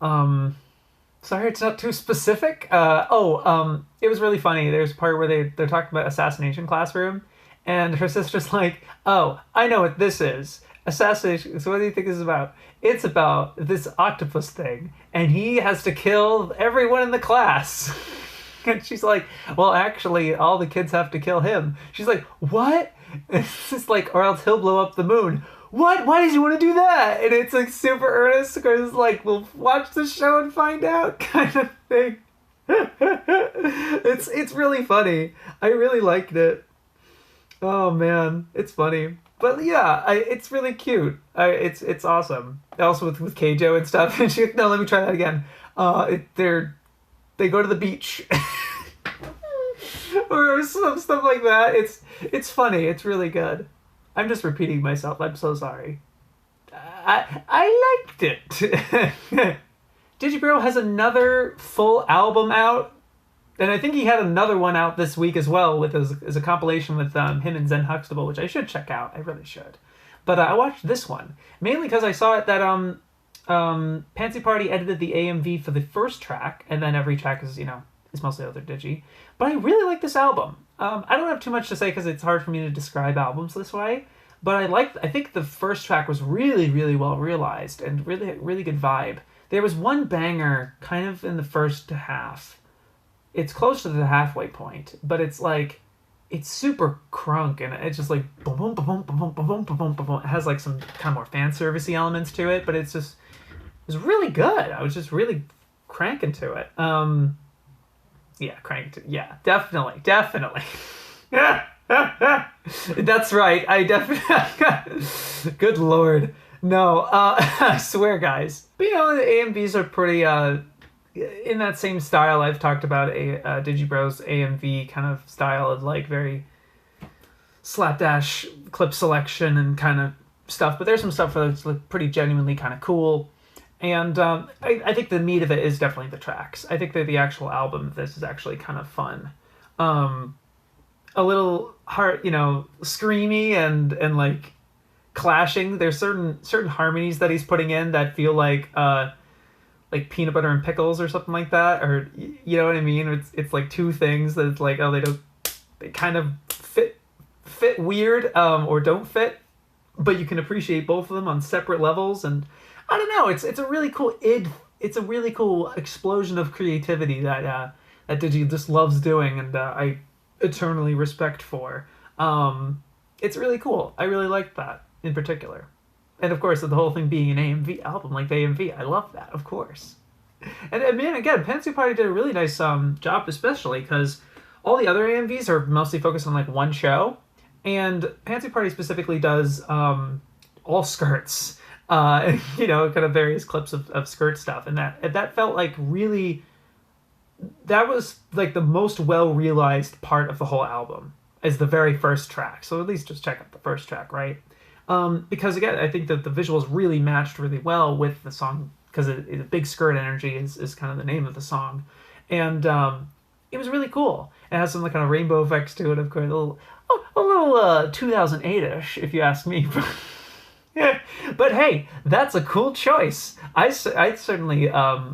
Sorry, it's not too specific. It was really funny. There's a part where they're talking about Assassination Classroom, and her sister's like, oh, I know what this is. Assassination. So what do you think this is about? It's about this octopus thing, and he has to kill everyone in the class. And she's like, well, actually, all the kids have to kill him. She's like, what? It's just like, or else he'll blow up the moon. What? Why does he want to do that? And it's like super earnest, because it's like, we'll watch the show and find out kind of thing. It's really funny. I really liked it. Oh man, it's funny. But yeah, it's really cute. It's awesome. Also with Keijo and stuff. And she's like, no, let me try that again. They go to the beach. Or some stuff like that. It's funny. It's really good. I'm just repeating myself. I'm so sorry. I liked it. Digibro has another full album out, and I think he had another one out this week as well as a compilation with him and Zen Huxtable, which I should check out. I really should. But I watched this one mainly because I saw it that Pantsu Party edited the AMV for the first track, and then every track is mostly other Digi. But I really like this album. I don't have too much to say because it's hard for me to describe albums this way. But I think the first track was really, really well realized and really, really good vibe. There was one banger kind of in the first half. It's close to the halfway point, but it's like, it's super crunk, and it's just like boom, boom, boom, boom, boom, boom, boom, boom, boom. It has like some kind of more fan servicey elements to it, but it was really good. I was just really cranking to it. Definitely. That's right. I definitely. Good lord. No, I swear, guys. But the AMVs are pretty in that same style. I've talked about Digibro's AMV kind of style of like very slapdash clip selection and kind of stuff. But there's some stuff that's pretty genuinely kind of cool. And I think the meat of it is definitely the tracks. I think that the actual album of this is actually kind of fun. A little heart, screamy and like clashing. There's certain harmonies that he's putting in that feel like peanut butter and pickles or something like that, or you know what I mean? It's like two things that it's like, oh, they kind of fit weird, or don't fit, but you can appreciate both of them on separate levels. And I don't know, it's a really cool it's a really cool explosion of creativity that Digi just loves doing, and I eternally respect for. It's really cool. I really liked that in particular. And of course, the whole thing being an AMV album, like the AMV, I love that, of course. And man, again, Pantsu Party did a really nice job, especially because all the other AMVs are mostly focused on like one show, and Pantsu Party specifically does all skirts, kind of various clips of skirt stuff, and that felt like really, that was like the most well realized part of the whole album, is the very first track. So at least just check out the first track, right? Because again, I think that the visuals really matched really well with the song, because the big skirt energy is kind of the name of the song, and it was really cool. It has some kind of rainbow effects to it, of course, a little 2008ish, if you ask me. Yeah, but hey, that's a cool choice. I certainly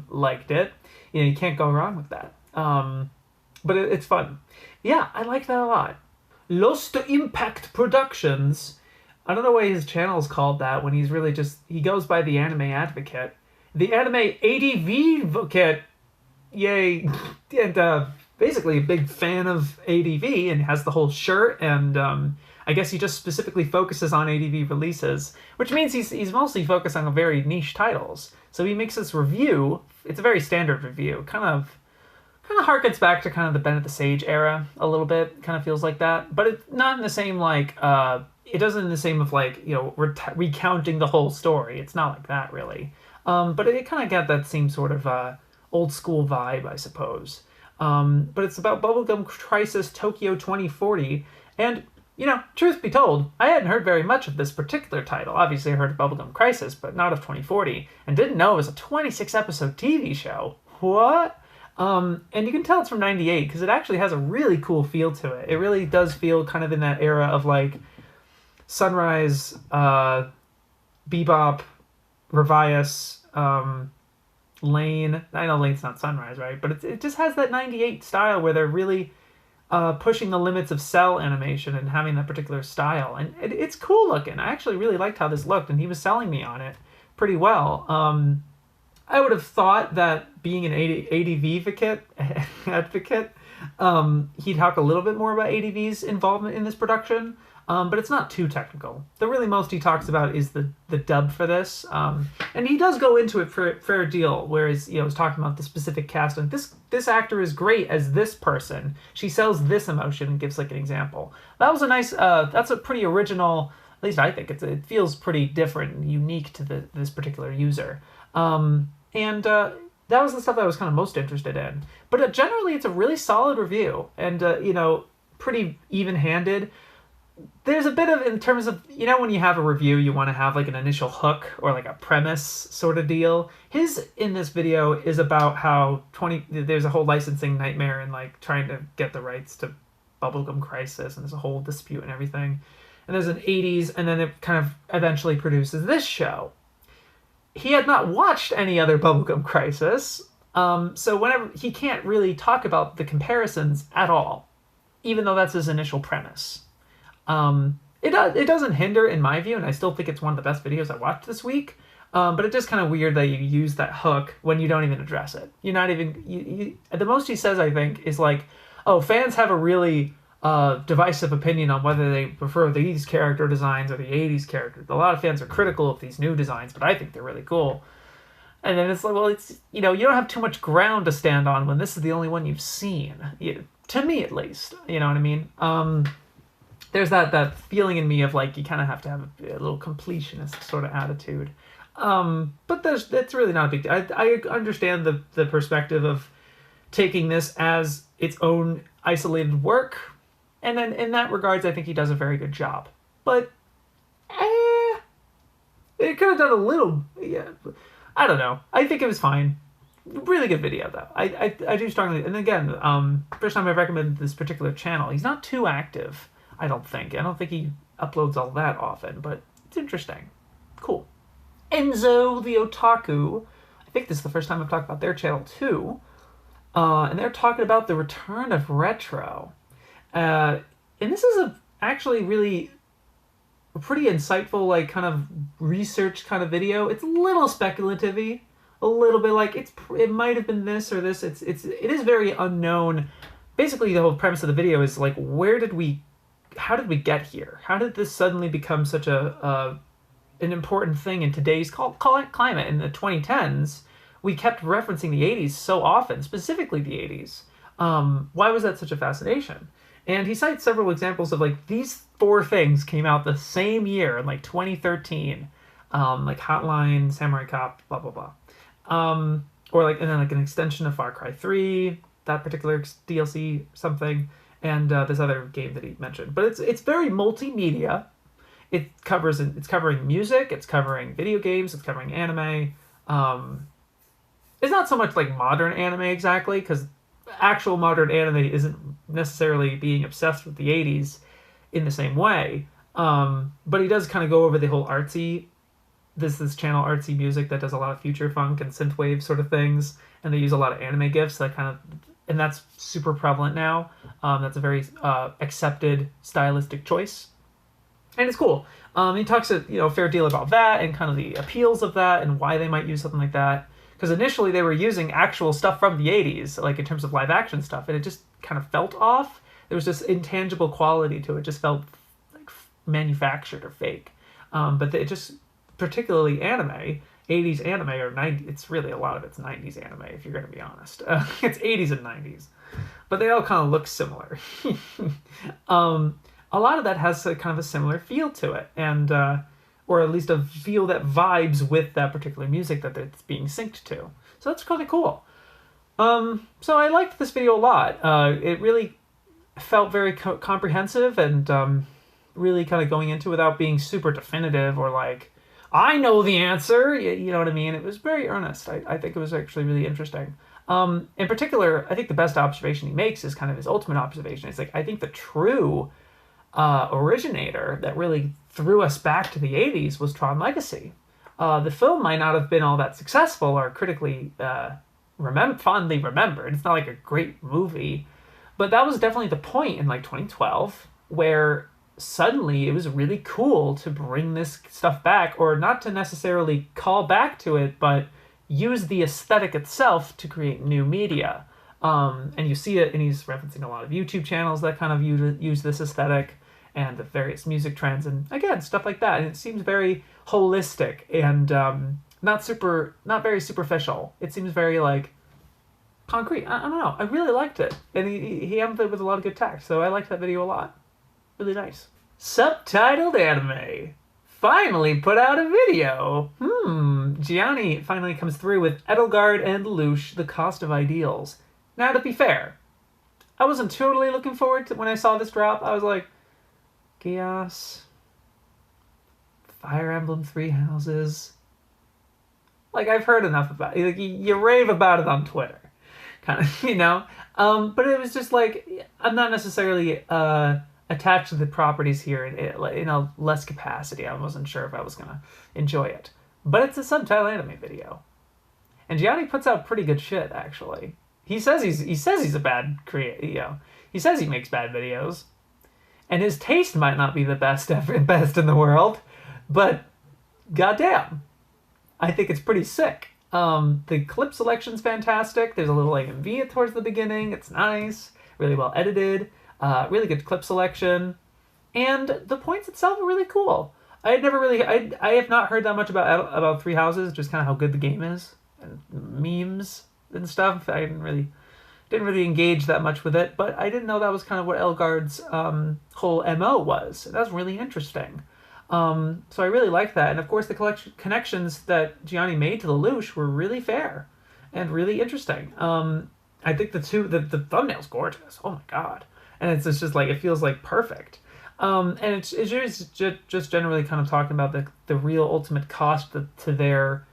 liked it. You can't go wrong with that. But it's fun. Yeah, I like that a lot. Lost Impact Productions. I don't know why his channel is called that when he's really he goes by the Anime Advocate. The Anime ADV Advocate. Yay. And basically a big fan of ADV and has the whole shirt, and I guess he just specifically focuses on ADV releases, which means he's mostly focused on very niche titles. So he makes this review. It's a very standard review. Kind of harkens back to kind of the Bennett the Sage era a little bit. Kind of feels like that. But it's not in the same it doesn't in the same of recounting the whole story. It's not like that really. But it kind of got that same sort of old school vibe, I suppose. But it's about Bubblegum Crisis Tokyo 2040. And, truth be told, I hadn't heard very much of this particular title. Obviously, I heard of Bubblegum Crisis, but not of 2040. And didn't know it was a 26-episode TV show. What? And you can tell it's from 98, because it actually has a really cool feel to it. It really does feel kind of in that era of, Sunrise, Bebop, Revius, Lane. I know Lane's not Sunrise, right? But it just has that 98 style where they're really pushing the limits of cell animation and having that particular style. And it's cool looking. I actually really liked how this looked, and he was selling me on it pretty well. I would have thought that being an ADV advocate, he'd talk a little bit more about ADV's involvement in this production. But it's not too technical. The really most he talks about is the dub for this. And he does go into it for a fair deal, whereas, he's talking about the specific cast. And this actor is great as this person. She sells this emotion and gives, an example. That was a nice, that's a pretty original, at least I think, it feels pretty different and unique to this particular user. That was the stuff I was kind of most interested in. But generally, it's a really solid review. And, pretty even-handed. There's a bit of, in terms of, when you have a review, you want to have an initial hook or a premise sort of deal. His in this video is about how there's a whole licensing nightmare and trying to get the rights to Bubblegum Crisis, and there's a whole dispute and everything. And there's an 80s, and then it kind of eventually produces this show. He had not watched any other Bubblegum Crisis, so whenever he can't really talk about the comparisons at all, even though that's his initial premise. It doesn't hinder, in my view, and I still think it's one of the best videos I watched this week. But it's just kind of weird that you use that hook when you don't even address it. You're not even... the most he says, I think, is fans have a really divisive opinion on whether they prefer these character designs or the 80s characters. A lot of fans are critical of these new designs, but I think they're really cool. And then it's it's... you don't have too much ground to stand on when this is the only one you've seen. To me, at least. You know what I mean? There's that feeling in me of you kind of have to have a little completionist sort of attitude. But that's really not a big deal. I understand the perspective of taking this as its own isolated work. And then in that regards, I think he does a very good job. But it could have done a little... Yeah, I don't know. I think it was fine. Really good video though. I do strongly. And again, first time I've recommended this particular channel. He's not too active. I don't think. I don't think he uploads all that often, but it's interesting. Cool. EnzotheOtaku. I think this is the first time I've talked about their channel too. And they're talking about the return of retro. And this is actually really a pretty insightful, like, kind of research kind of video. It's a little speculative-y, a little bit like it might have been this or this. It is very unknown. Basically, the whole premise of the video is like, how did we get here? How did this suddenly become such an important thing in today's climate? In the 2010s, we kept referencing the 80s so often, specifically the 80s. Why was that such a fascination? And he cites several examples of like these 4 things came out the same year in like 2013, like Hotline, Samurai Cop, blah blah blah, or like and then like an extension of Far Cry 3, that particular DLC something, and this other game that he mentioned. But it's very multimedia. It's covering music, it's covering video games, it's covering anime. It's not so much like modern anime exactly, because actual modern anime isn't necessarily being obsessed with the 80s in the same way. But he does kind of go over the whole artsy, this channel artsy music that does a lot of future funk and synthwave sort of things, and they use a lot of anime gifs that kind of, and that's super prevalent now. That's a very accepted stylistic choice, and it's cool. He talks a fair deal about that and kind of the appeals of that and why they might use something like that. Because initially they were using actual stuff from the 80s, like in terms of live action stuff, and it just kind of felt off. There was this intangible quality to it. It just felt like manufactured or fake. But it just, particularly anime, 80s anime or 90s, it's really a lot of it's 90s anime, if you're going to be honest. It's 80s and 90s. But they all kind of look similar. A lot of that has a kind of a similar feel to it, and or at least a feel that vibes with that particular music that it's being synced to. So that's kind of cool. So I liked this video a lot. It really felt very comprehensive and really kind of going into without being super definitive or like, I know the answer, you know what I mean? It was very earnest. I think it was actually really interesting. In particular, I think the best observation he makes is kind of his ultimate observation. It's like, I think the true originator that really threw us back to the 80s was Tron Legacy. The film might not have been all that successful or critically fondly remembered. It's not like a great movie, but that was definitely the point in like 2012 where suddenly it was really cool to bring this stuff back, or not to necessarily call back to it, but use the aesthetic itself to create new media. And you see it, and he's referencing a lot of YouTube channels that kind of use this aesthetic and the various music trends, and again, stuff like that. And it seems very holistic and not very superficial. It seems very like concrete. I don't know. I really liked it, and he handled it with a lot of good tact. So I liked that video a lot. Really nice. Subtitled Anime finally put out a video. Gianni finally comes through with Edelgard and Lelouch, The Cost of Ideals. Now, to be fair, I wasn't totally looking forward to when I saw this drop. I was like, Chaos, Fire Emblem Three Houses. Like, I've heard enough about it. Like, you rave about it on Twitter, kind of, you know? But it was just like, I'm not necessarily attached to the properties here in a less capacity. I wasn't sure if I was going to enjoy it. But it's a subtitled anime video. And Gianni puts out pretty good shit, actually. He says he's a bad creator, He says he makes bad videos. And his taste might not be the best in the world, but goddamn, I think it's pretty sick. The clip selection's fantastic. There's a little AMV towards the beginning. It's nice, really well edited, really good clip selection, and the points itself are really cool. I have not heard that much about Three Houses, just kind of how good the game is and memes and stuff. I didn't really engage that much with it, but I didn't know that was kind of what Edelgard's whole MO was. That's really interesting. So I really like that. And of course, the connections that Gianni made to Lelouch were really fair and really interesting. I think the thumbnail's gorgeous. Oh my God. And it's just like, it feels like perfect. And it's just generally kind of talking about the real ultimate cost to their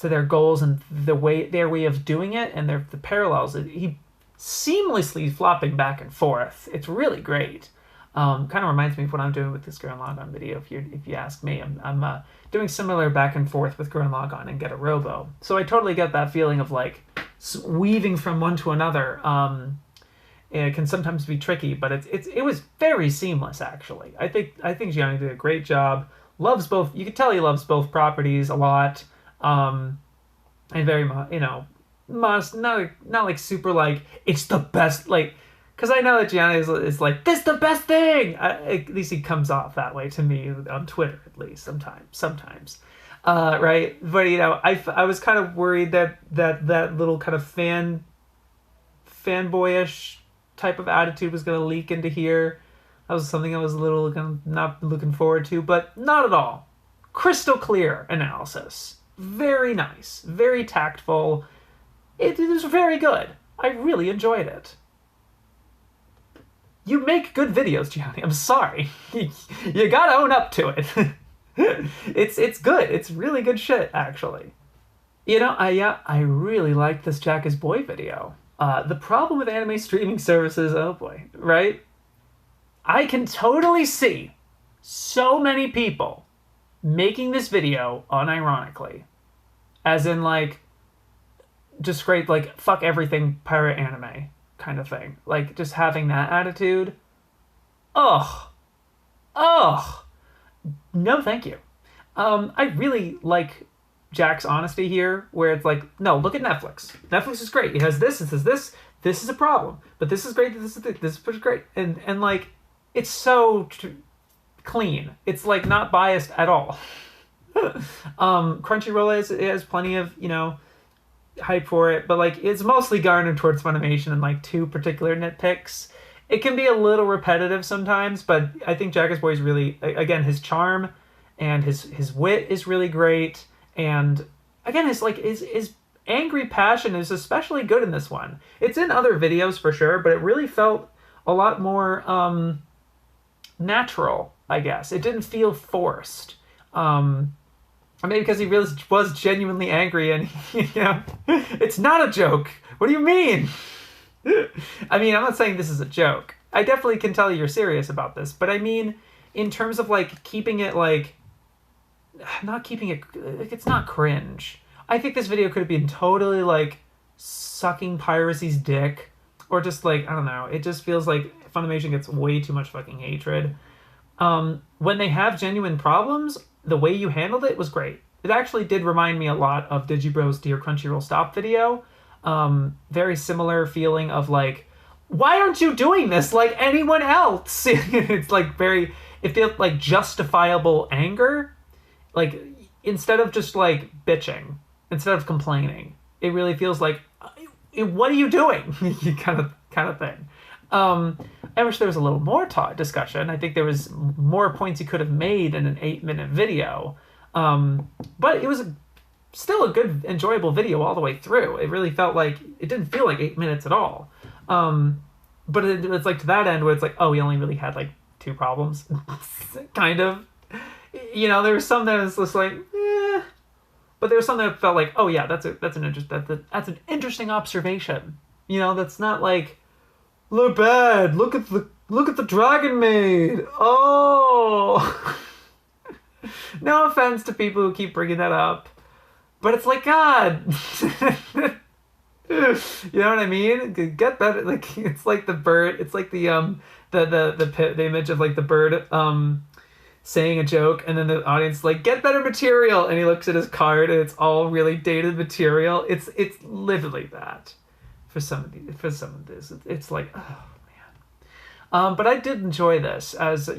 to their goals and their way of doing it and the parallels. He seamlessly flopping back and forth. It's really great. Kind of reminds me of what I'm doing with this Gurren Lagann video. If you ask me, I'm doing similar back and forth with Gurren Lagann and Get a Robo. So I totally get that feeling of like weaving from one to another. It can sometimes be tricky, but it was very seamless actually. I think Gianni did a great job. Loves both. You could tell he loves both properties a lot. And very much, not like super like it's the best, like, because I know that Gianni is like, this is the best thing. At least he comes off that way to me on Twitter, at least sometimes, right? But I was kind of worried that little kind of fanboyish type of attitude was going to leak into here. That was something I was a little not looking forward to, but not at all. Crystal clear analysis. Very nice. Very tactful. It was very good. I really enjoyed it. You make good videos, Gianni. I'm sorry. You gotta own up to it. It's good. It's really good shit, actually. I really liked this Jackisboy video. The problem with anime streaming services, oh boy, right? I can totally see so many people making this video unironically. As in, like, just great, like, fuck everything pirate anime kind of thing. Like, just having that attitude. Ugh. No, thank you. I really like Jack's honesty here, where it's like, no, look at Netflix. Netflix is great. It has this, it has this. This is a problem. But this is great, this is pretty great. And like, it's so clean. It's, like, not biased at all. Crunchyroll has plenty of, hype for it, but like it's mostly garnered towards Funimation and like two particular nitpicks. It can be a little repetitive sometimes, but I think Jackisboy is really, again, his charm and his wit is really great, and again his angry passion is especially good in this one. It's in other videos for sure, but it really felt a lot more natural, I guess. It didn't feel forced. Maybe because he really was genuinely angry and, it's not a joke. What do you mean? I mean, I'm not saying this is a joke. I definitely can tell you're serious about this. But I mean, in terms of, like, keeping it, like, not keeping it, like, it's not cringe. I think this video could have been totally, like, sucking piracy's dick. Or just, like, I don't know. It just feels like Funimation gets way too much fucking hatred. When they have genuine problems, the way you handled it was great. It actually did remind me a lot of Digibro's Dear Crunchyroll Stop video. Very similar feeling of like, why aren't you doing this like anyone else? It's like it feels like justifiable anger. Like, instead of just like bitching, instead of complaining, it really feels like, what are you doing? kind of thing. I wish there was a little more discussion. I think there was more points he could have made in an 8-minute video. But it was still a good, enjoyable video all the way through. It really felt like, it didn't feel like 8 minutes at all. But it's like to that end where it's like, oh, we only really had like 2 problems. Kind of. There was some that was just like, eh. But there was some that felt like, oh yeah, that's an interesting observation. That's not like, look bad. Look at the dragon maid. Oh. No offense to people who keep bringing that up, but it's like, God. You know what I mean? Get better. Like, it's like the bird. It's like the image of like the bird saying a joke, and then the audience is like, get better material, and he looks at his card and it's all really dated material. It's literally that. For some of this, it's like, oh man. But I did enjoy this as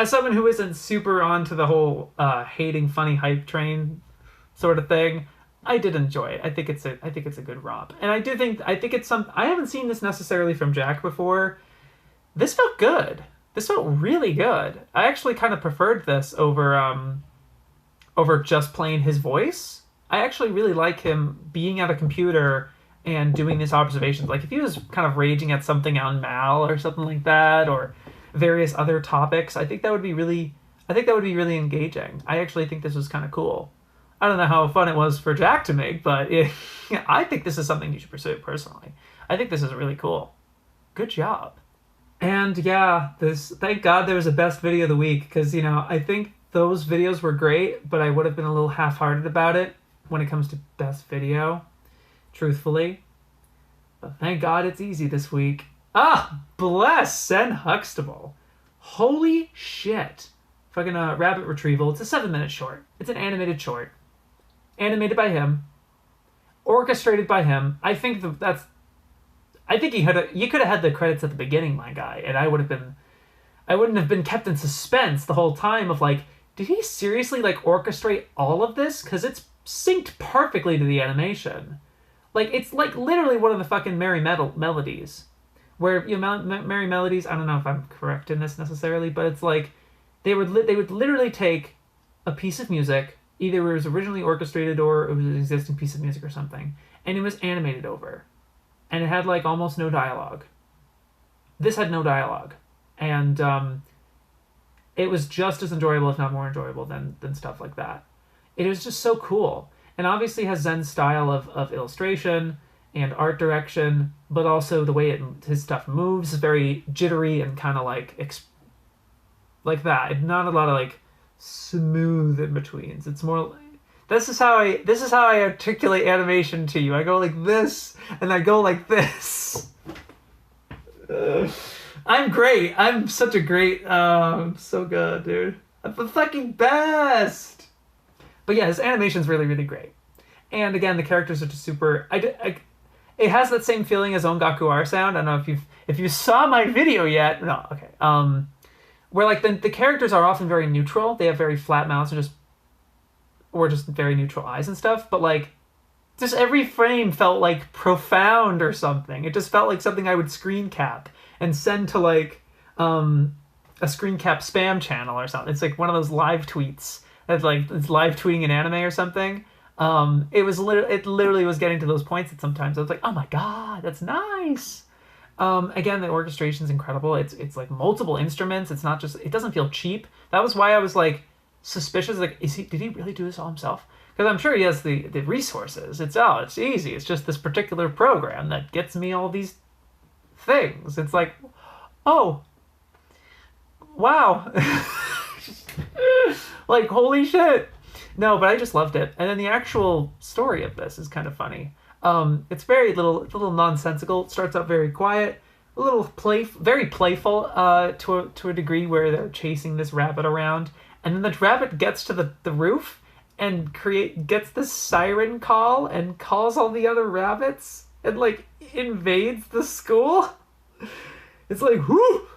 someone who isn't super onto the whole hating funny hype train sort of thing. I did enjoy it. I think it's a good romp, and I think it's some. I haven't seen this necessarily from Jack before. This felt good. This felt really good. I actually kind of preferred this over just playing his voice. I actually really like him being at a computer and doing these observations. Like, if he was kind of raging at something on Mal or something like that, or various other topics, I think that would be really engaging. I actually think this was kind of cool. I don't know how fun it was for Jack to make, but I think this is something you should pursue personally. I think this is really cool. Good job. And yeah, thank God there was a best video of the week, because, I think those videos were great, but I would have been a little half-hearted about it when it comes to best video, truthfully. But thank God it's easy this week. Bless Zen Huxtable. Holy shit. Fucking rabbit retrieval. It's a 7-minute short. It's an animated short. Animated by him. Orchestrated by him. I think you could have had the credits at the beginning, my guy, and I wouldn't have been kept in suspense the whole time of like, did he seriously like orchestrate all of this? Because it's synced perfectly to the animation. Like, it's like literally one of the fucking Merry Melodies. Where, Merry Melodies, I don't know if I'm correct in this necessarily, but it's like, they would literally take a piece of music, either it was originally orchestrated or it was an existing piece of music or something, and it was animated over. And it had like almost no dialogue. This had no dialogue. And it was just as enjoyable, if not more enjoyable, than stuff like that. It was just so cool. And obviously has Zen's style of illustration and art direction, but also the way his stuff moves is very jittery and kind of like that. Not a lot of like smooth in betweens. It's more. This is how I articulate animation to you. I go like this, and I go like this. I'm great. I'm such a great. I'm so good, dude. I'm the fucking best. But yeah, his animation's really, really great. And again, the characters are just super. It has that same feeling as Ongaku R sound. I don't know if you saw my video yet. No, okay. Where like the characters are often very neutral. They have very flat mouths or just very neutral eyes and stuff. But like, just every frame felt like profound or something. It just felt like something I would screen cap and send to like a screen cap spam channel or something. It's like one of those live tweets that's like it's live tweeting an anime or something. It literally was getting to those points that sometimes I was like, oh my god, that's nice. Again, the orchestration's incredible. It's like multiple instruments. It's not just, it doesn't feel cheap. That was why I was like suspicious. Like, did he really do this all himself? Because I'm sure he has the resources. It's easy. It's just this particular program that gets me all these things. It's like, oh, wow. Like, holy shit. No, but I just loved it. And then the actual story of this is kind of funny. It's very little nonsensical. It starts out very quiet, a little very playful to a degree where they're chasing this rabbit around. And then the rabbit gets to the roof and gets this siren call and calls all the other rabbits and like invades the school. It's like, whoo!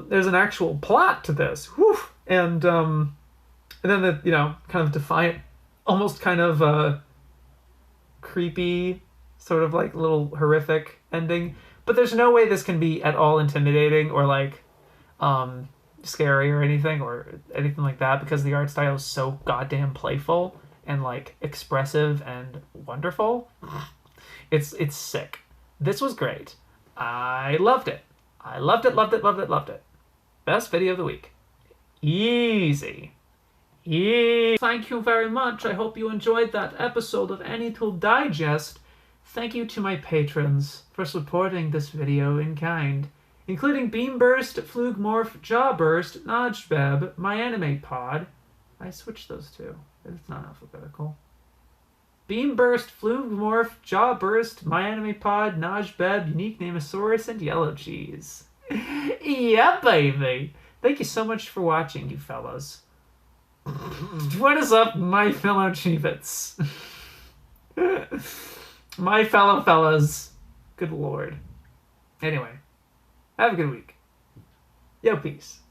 There's an actual plot to this. Whoo! And then the kind of defiant, almost kind of creepy, sort of like little horrific ending. But there's no way this can be at all intimidating or like scary or anything like that, because the art style is so goddamn playful and like expressive and wonderful. It's sick. This was great. I loved it. Loved it. Best video of the week. Easy. Thank you very much. I hope you enjoyed that episode of AniTube Digest. Thank you to my patrons for supporting this video in kind, including Beamburst, Flugmorph, Jawburst, Najbeb, My Anime Pod. I switched those two. It's not alphabetical. Beamburst, Flugmorph, Jawburst, My Anime Pod, Najbeb, Unique Namosaurus, and Yellow Cheese. Yeah, baby! Thank you so much for watching, you fellas. What is up, my fellow Cheevits? My fellow fellas. Good lord. Anyway, have a good week. Yo, peace.